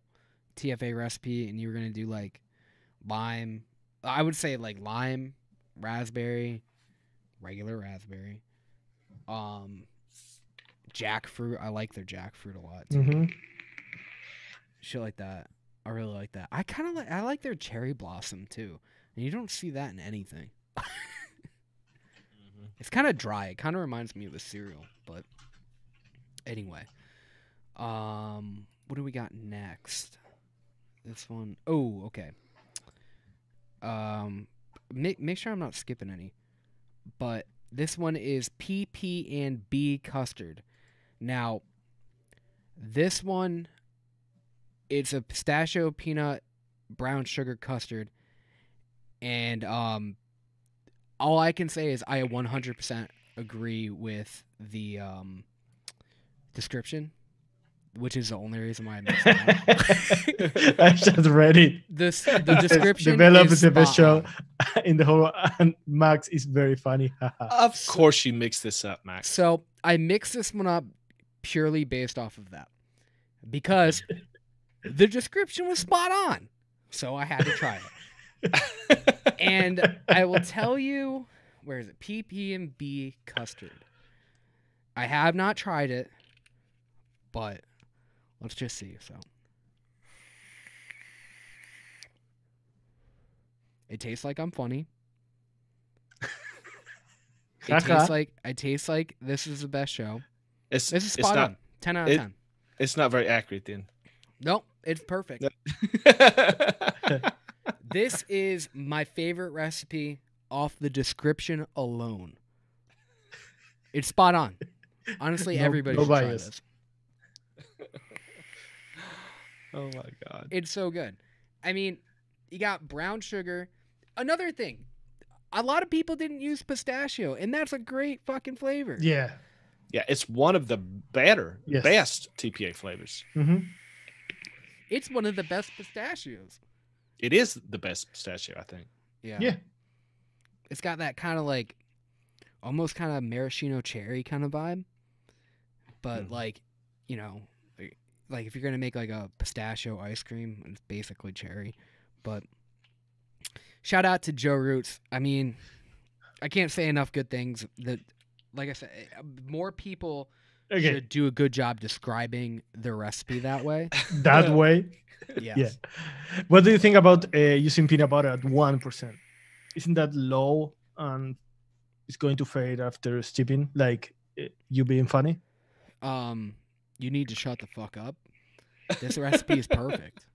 TFA recipe and you're going to do like lime, I would say like lime, raspberry, regular raspberry, jackfruit. I like their jackfruit a lot too. Mm-hmm. Shit like that. I really like that. I like their cherry blossom too. And you don't see that in anything. It's kind of dry. It kind of reminds me of a cereal, but anyway. What do we got next? This one. Oh, okay. Make sure I'm not skipping any. But this one is PP&B custard. Now, this one, it's a pistachio peanut brown sugar custard, and all I can say is I 100% agree with the description, which is the only reason why I mixed it up. I just read it. The description Develop is the best spot show on. in the whole. And Max is very funny. Of course, you mix this up, Max. So I mixed this one up purely based off of that because the description was spot on. So I had to try it. And I will tell you, where is it? PP&B custard. I have not tried it, but let's just see. So it tastes like I'm funny. It tastes like this is the best show. This is spot on. 10 out of 10. It's not very accurate then. Nope, it's perfect. This is my favorite recipe off the description alone. It's spot on. Honestly, everybody should try this. Oh my God. It's so good. I mean, you got brown sugar. Another thing, a lot of people didn't use pistachio, and that's a great fucking flavor. Yeah. Yeah, it's one of the best TPA flavors. Mm-hmm. It's one of the best pistachios. It is the best pistachio, I think. Yeah. It's got that kind of like, almost kind of maraschino cherry kind of vibe. But like, you know, like if you're going to make like a pistachio ice cream, it's basically cherry. But shout out to Joe Roots. I mean, I can't say enough good things. That, like I said, more people should do a good job describing their recipe that way. That way. Yes. Yeah. What do you think about using peanut butter at 1%? Isn't that low and it's going to fade after steeping? Like you being funny? You need to shut the fuck up. This recipe is perfect.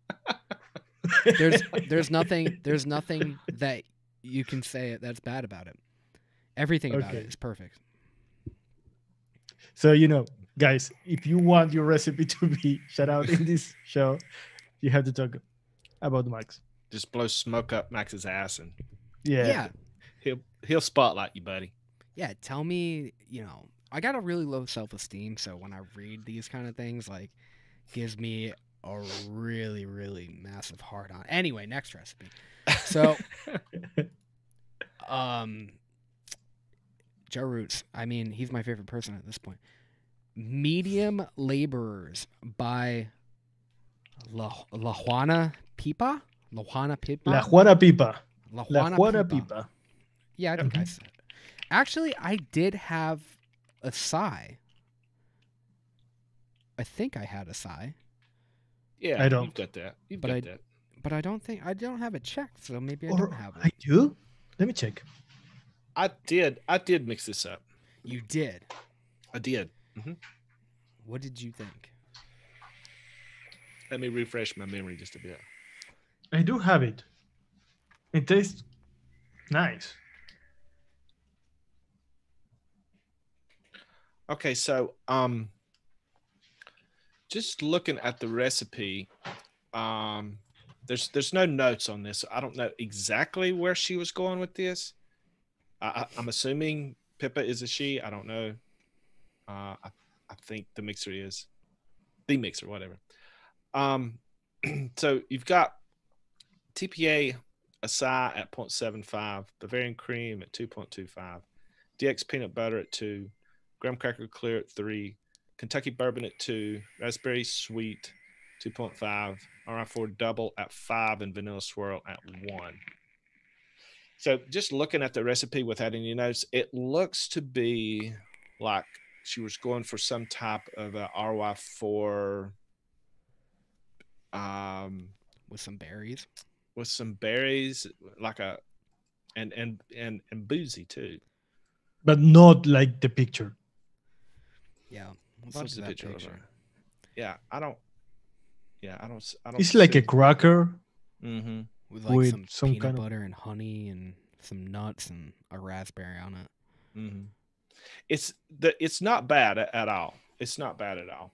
There's nothing that you can say that's bad about it. Everything about it is perfect. So, guys, if you want your recipe to be shout out in this show, you have to talk about Max. Just blow smoke up Max's ass and yeah. He'll spotlight you, buddy. Yeah, tell me, I got a really low self-esteem, so when I read these kind of things, like, gives me a really, really massive hard on. Anyway, next recipe. So, Joe Roots. I mean, he's my favorite person at this point. Medium Laborers by La Juana Pipa. La Juana Pipa. La Juana Pipa. Yeah, I think I said. Actually, I did have a acai. I think I had a acai. Yeah, I don't. You've got that. You've But got that. But I don't have it checked, so maybe I Or don't have I it. do. Let me check. I did mix this up. You did. I did. What did you think? Let me refresh my memory just a bit. I do have it. It tastes nice. Okay, so just looking at the recipe, there's no notes on this. I don't know exactly where she was going with this. I'm assuming Pippa is a she. I don't know. I think the mixer is the mixer, whatever. So you've got TPA acai at 0.75, Bavarian cream at 2.25, DX peanut butter at 2, graham cracker clear at 3, Kentucky bourbon at 2, raspberry sweet 2.5, RI4 double at 5, and vanilla swirl at 1. So just looking at the recipe without any notes, it looks to be like she was going for some type of a RY4 With some berries. with some berries, like a and boozy too. But not like the picture. Yeah. Let's What look is at the that picture? picture. Over? Yeah, I don't. It's like a cracker Mm-hmm. With like with some peanut kind of. butter and honey and some nuts and a raspberry on it. Mm-hmm. It's not bad at all. It's not bad at all.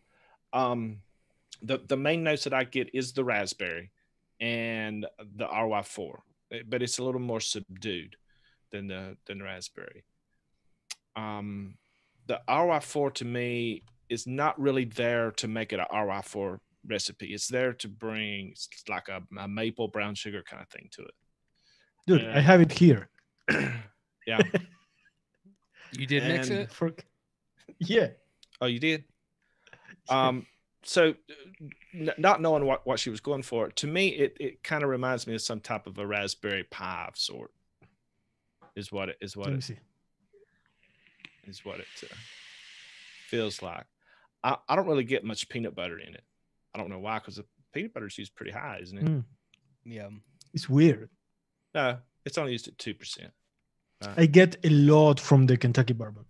The main notes that I get is the raspberry and the RY4, but it's a little more subdued than the raspberry. The RY4 to me is not really there to make it a RY4 recipe. It's there to bring like a maple brown sugar kind of thing to it. Dude, I have it here. Yeah. You did mix it? Yeah. Oh, you did? So not knowing what she was going for, to me, it kind of reminds me of some type of a raspberry pie of sort. Let me see. Is what it feels like. I don't really get much peanut butter in it. I don't know why, because the peanut butter is used pretty high, isn't it? Yeah. It's weird. No, it's only used at 2%. I get a lot from the Kentucky bourbon.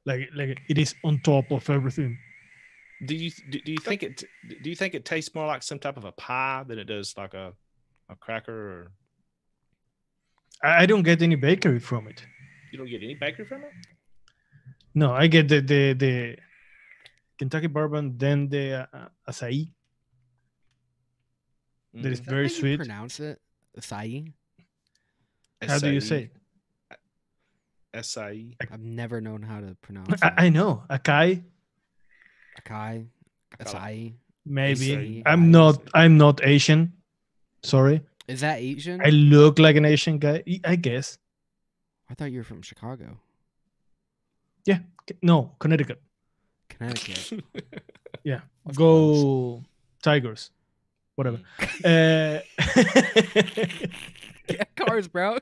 Like it is on top of everything. Do you think it tastes more like some type of a pie than it does like a cracker? Or I don't get any bakery from it. you don't get any bakery from it? No, I get the Kentucky bourbon, then the acai. That is very How sweet. you pronounce it? Acai? How do you say it? Acai. I've never known how to pronounce it. I know. Acai. Acai. Acai. Maybe. Acai. I'm not Asian. Sorry. Is that Asian? I look like an Asian guy, I guess. I thought you were from Chicago. Yeah. No, Connecticut. Connecticut. Yeah. That's Go Tigers. Whatever. Yeah, cars, bro.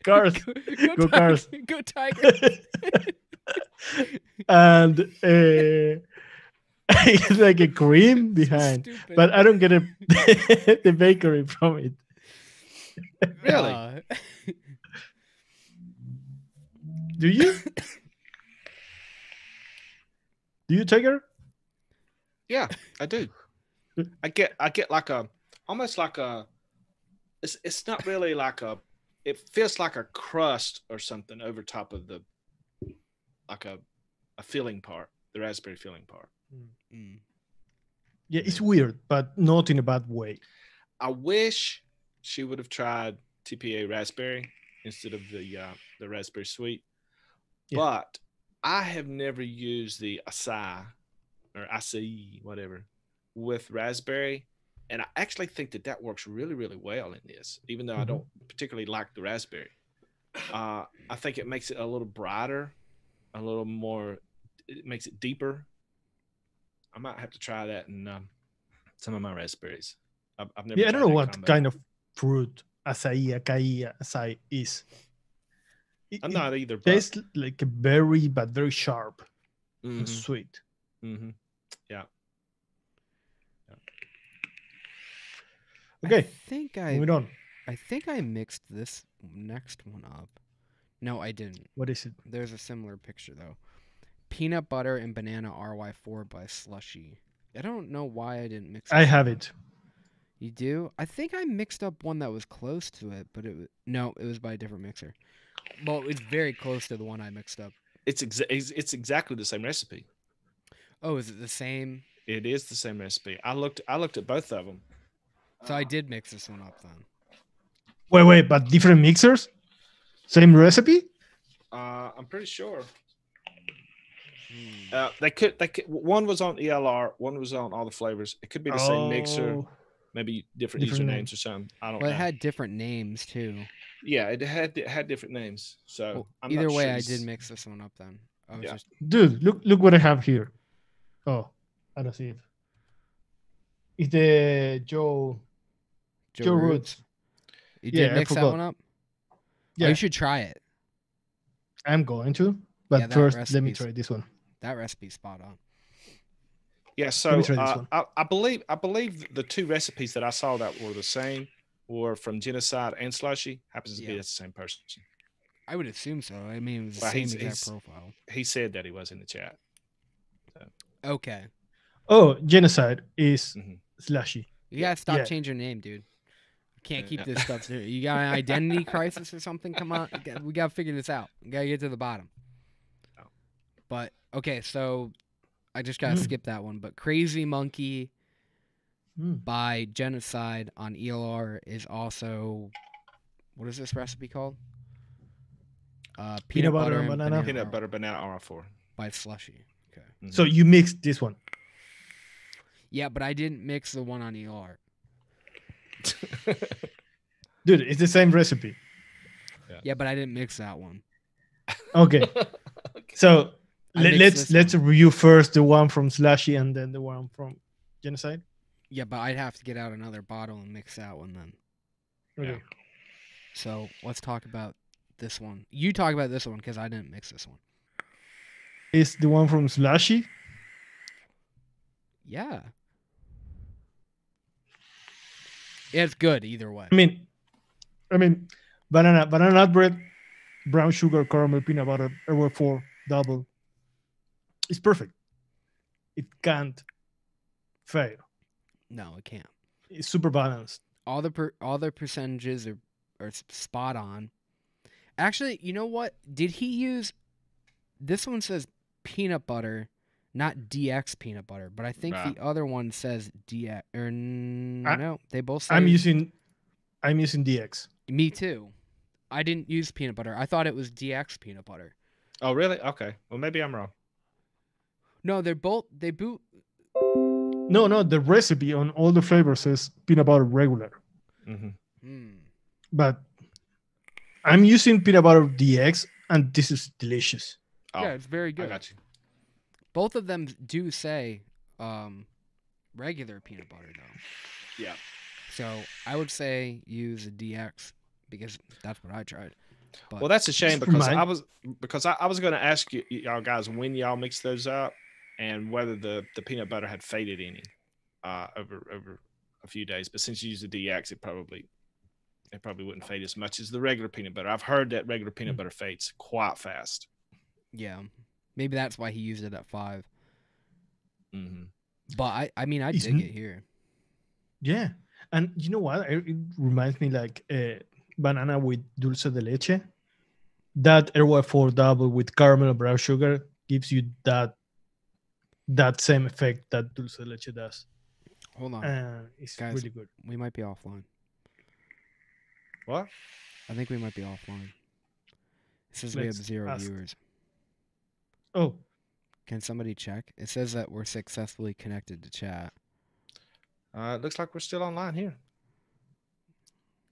Cars. Go Cars. Go Tigers. And it's like a cream behind, Stupid. but I don't get the bakery from it. Really? Do you? Do you, Tiger? Yeah, I do. I get like a almost like a. It's not really like a. It feels like a crust or something over top of the. Like a filling part, the raspberry filling part. Yeah, it's weird, but not in a bad way. I wish she would have tried TPA raspberry instead of the raspberry sweet. Yeah. But I have never used the acai or acai, whatever, with raspberry. And I actually think that works really, really well in this, even though I don't particularly like the raspberry. I think it makes it a little brighter, a little more, it makes it deeper. I might have to try that in some of my raspberries. I've never. Yeah, I don't tried know that what combo. kind of fruit acai is. I'm not either. But Tastes like a berry, but very sharp and Mhm, sweet. mhm. Yeah. Okay, I moving on. think I mixed this next one up. No, I didn't. What is it? There's a similar picture though. Peanut butter and banana RY4 by Slushy. I don't know why I didn't mix. I this have up. it. You do? I think I mixed up one that was close to it, but it was by a different mixer. Well, it's very close to the one I mixed up. It's exactly the same recipe. Oh, is it the same? It is the same recipe. I looked at both of them. So I did mix this one up then. Wait, but different mixers? Same recipe? I'm pretty sure. Hmm. They could. One was on ELR. One was on all the flavors. It could be the same mixer. Oh, Maybe different Different usernames names. or something. I don't Well, know. it had different names too. Yeah, it had different names. So Well, I'm either not way, sure I this- did mix this one up then. I was Yeah. just dude, look what I have here. Oh, I don't see it. It's the Joe Roots. You Yeah, did I mix that forgot. one up? Yeah, Oh, you should try it. I'm going to. But Yeah, that first, let me recipe's- try this one. That recipe's spot on. Yeah. Let me So try this one. I believe the two recipes that I saw that were the same were from Genocide and Slushy. Happens to be Yeah. that's the same person. I would assume so. I mean, it was the Well, same he's- exact he's- profile. He said that he was in the chat. Okay. Oh, Genocide is Mhm. Slushy. You gotta stop Yeah. changing your name, dude. You can't keep Yeah. this stuff there. You got an identity crisis or something? Come on. We gotta figure this out. We gotta get to the bottom. Oh. But, okay, so I just gotta Mm. skip that one. But Crazy Monkey Mm. by Genocide on ELR is also, what is this recipe called? Peanut butter and banana Peanut butter banana R4. by Slushy. Okay. Mhm. So you mixed this one. Yeah, but I didn't mix the one on ELR. Dude, it's the same recipe. Yeah, but I didn't mix that one. Okay. So I mixed let's this one. review first the one from Slushy and then the one from Genocide. Yeah, but I'd have to get out another bottle and mix that one then. Okay. So let's talk about this one. You talk about this one because I didn't mix this one. Is the one from Slushy? Yeah. It's good either way. I mean, banana nut bread, brown sugar, caramel, peanut butter, Airway 4, double. It's perfect. It can't fail. No, it can't. It's super balanced. All the percentages are spot on. Actually, you know what? Did he use? This one says peanut butter, not DX peanut butter, but I think Right. the other one says DX. Or no, they both say. I'm using DX. Me too. I didn't use peanut butter. I thought it was DX peanut butter. Oh, really? Okay. Well, maybe I'm wrong. No, they boot. No, the recipe on all the flavors says peanut butter regular. Mm-hmm. Hmm. But I'm using peanut butter DX, and this is delicious. Oh, Yeah, it's very I good. got you. Both of them do say regular peanut butter though. Yeah. So I would say use a DX because that's what I tried. But Well, that's a shame Just because remind- I was going to ask y'all guys when y'all mix those up and whether the peanut butter had faded any over a few days. But since you use the DX, it probably wouldn't fade as much as the regular peanut butter. I've heard that regular peanut butter fades quite fast. yeah, maybe that's why he used it at 5. Mm-hmm. But I mean, I It's dig n- it here. Yeah, and you know what? It reminds me like banana with dulce de leche. That Airway 4 double with caramel and brown sugar gives you that same effect that dulce de leche does. Hold on, It's Guys. really good. we might be offline. What? I think we might be offline. It says we have Let's 0 ask. viewers. Oh, Can somebody check? It says that we're successfully connected to chat. It looks like we're still online here.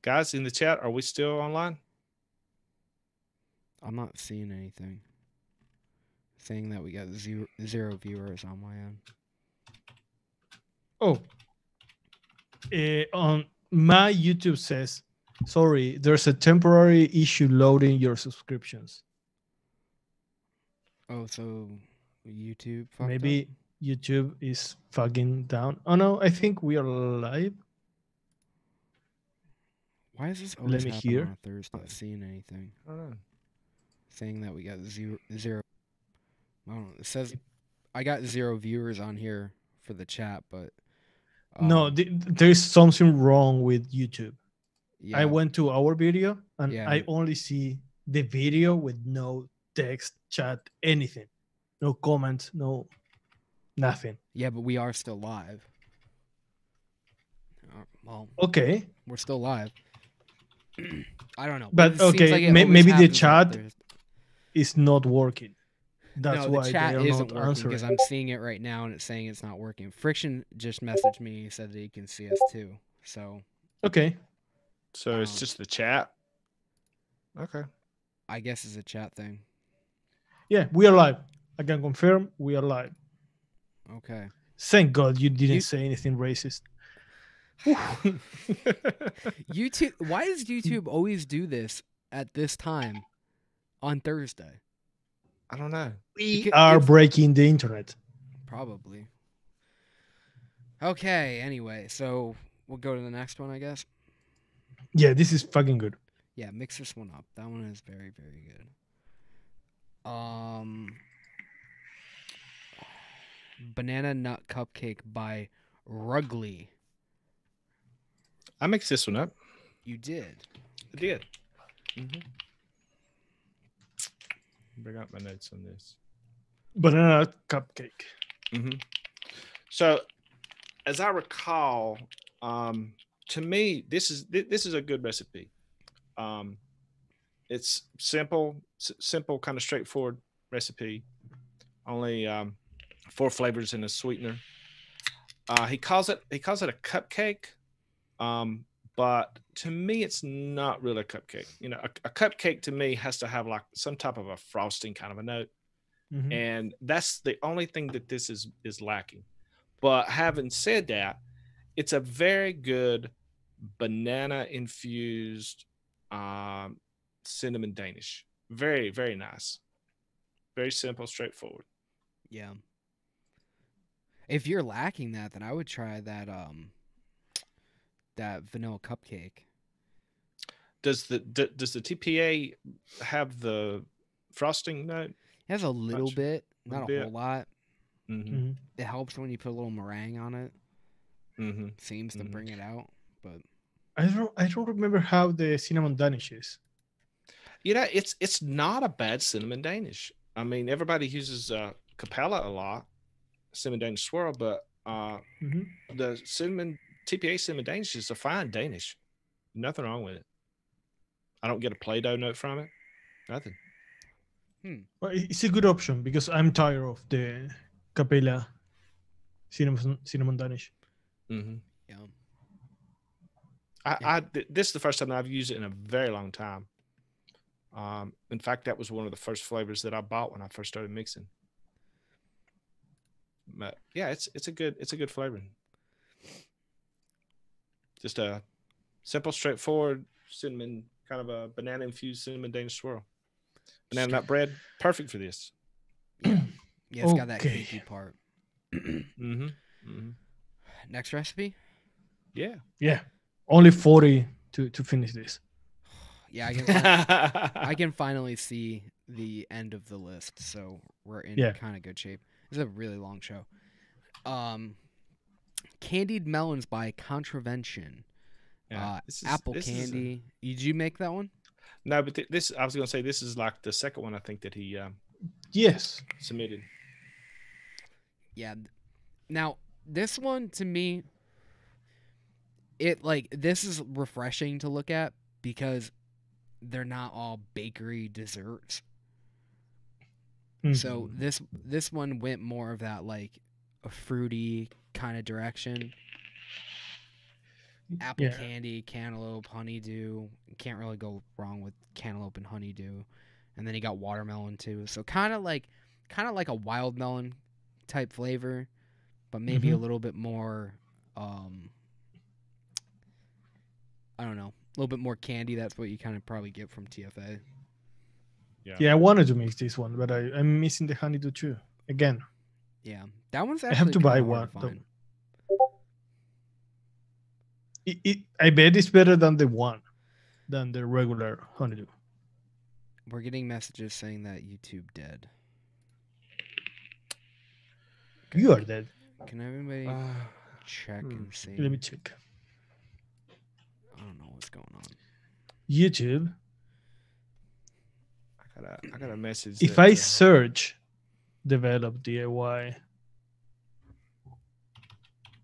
Guys in the chat, are we still online? I'm not seeing anything saying that we got zero viewers on my end. oh, On my YouTube says, sorry, there's a temporary issue loading your subscriptions. Oh, so YouTube fucked up? Maybe YouTube is fucking down. Oh no, I think we are live. Why is this Let always me happening hear. on a Thursday? Not seeing anything. I don't know. Saying that we got zero. I don't know. It says I got 0 viewers on here for the chat, but No, there's something wrong with YouTube. yeah, I went to our video and Yeah. I only see the video with no text, chat, anything. No comments, no nothing. yeah, but we are still live. Well, Okay. we're still live. I don't know. But it seems okay, like it always maybe the happens on chat Thursday. is not working. That's No, why the chat they are isn't not working answering. because I'm seeing it right now and it's saying it's not working. Friction just messaged me. He said that he can see us too. So Okay. So it's just the chat. Okay. I guess it's a chat thing. Yeah, we are live. I can confirm we are live. Okay. Thank God you didn't You- say anything racist. YouTube. Why does YouTube always do this at this time on Thursday? I don't know. We are breaking the internet. Probably. Okay. Anyway, so we'll go to the next one, I guess. Yeah, this is fucking good. Yeah, mix this one up. That one is very, very good. Banana Nut Cupcake by Rugley. I mixed this one up. You did. I did. Bring out my notes on this. Banana cupcake. So, as I recall, to me, this is a good recipe. It's simple, kind of straightforward recipe. Only 4 flavors and a sweetener. He calls it a cupcake, but to me, it's not really a cupcake. You know, a cupcake to me has to have like some type of a frosting kind of a note, and that's the only thing that this is lacking. But having said that, it's a very good banana infused cinnamon Danish. Very, very nice. Very simple, straightforward. Yeah. If you're lacking that, then I would try that that vanilla cupcake. Does the TPA have the frosting note? It has a little bit, not a whole lot. Mm-hmm. It helps when you put a little meringue on it. Mm-hmm. Seems to bring it out, but I don't remember how the cinnamon Danish is. You know, it's not a bad cinnamon Danish. I mean, everybody uses Capella a lot, cinnamon Danish swirl, but the cinnamon TPA cinnamon Danish is a fine Danish. Nothing wrong with it. I don't get a Play-Doh note from it. Nothing. Well, it's a good option because I'm tired of the Capella cinnamon Danish. yeah. This is the first time I've used it in a very long time. In fact, that was one of the first flavors that I bought when I first started mixing. But yeah, it's a good flavor. Just a simple, straightforward cinnamon, kind of a banana infused cinnamon Danish swirl. Banana nut bread, perfect for this. Yeah, it's got that cakey part. Next recipe? Yeah. Only 40 to finish this. Yeah, I can finally see the end of the list, so we're in kind of good shape. This is a really long show. Candied melons by Contravention. Apple candy. Did you make that one? No, but this I was going to say this is like the second one I think that he submitted. Yeah. Now this one to me, this is refreshing to look at because they're not all bakery desserts. So this one went more of that like a fruity kind of direction. Apple candy, cantaloupe, honeydew. Can't really go wrong with cantaloupe and honeydew. And then you got watermelon too. So kind of like a wild melon type flavor, but maybe a little bit more I don't know, a little bit more candy. That's what you kind of probably get from TFA. Yeah, I wanted to mix this one, but I'm missing the honeydew too. Again, Yeah, that one's I actually have to buy kinda hard one. to find. I bet it's better than the regular honeydew. We're getting messages saying that YouTube dead. You are dead. Can everybody check and see? Let me check. I don't know what's going on. YouTube. I got a message. If I search develop DIY,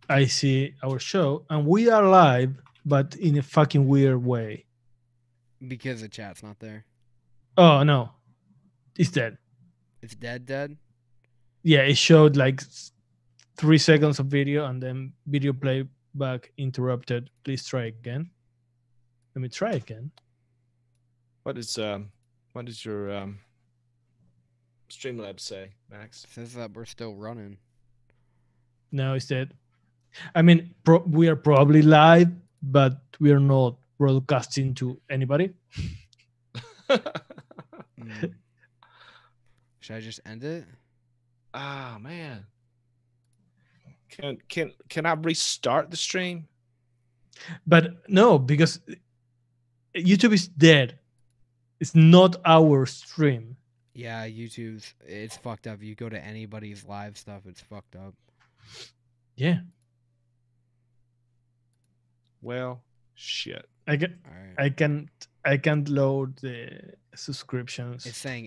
I see our show and we are live, but in a fucking weird way. Because the chat's not there. Oh no, it's dead. It's dead. Yeah, it showed like 3 seconds of video and then video playback interrupted. Please try again. Let me try again. What does your Streamlabs say, Max? It says that we're still running. No, it's dead. I mean, we are probably live, but we are not broadcasting to anybody. Should I just end it? Ah, man. Can I restart the stream? But no, because YouTube is dead. It's not our stream. Yeah, it's fucked up. You go to anybody's live stuff, it's fucked up. Yeah. Well, shit. I can't load the subscriptions. It's saying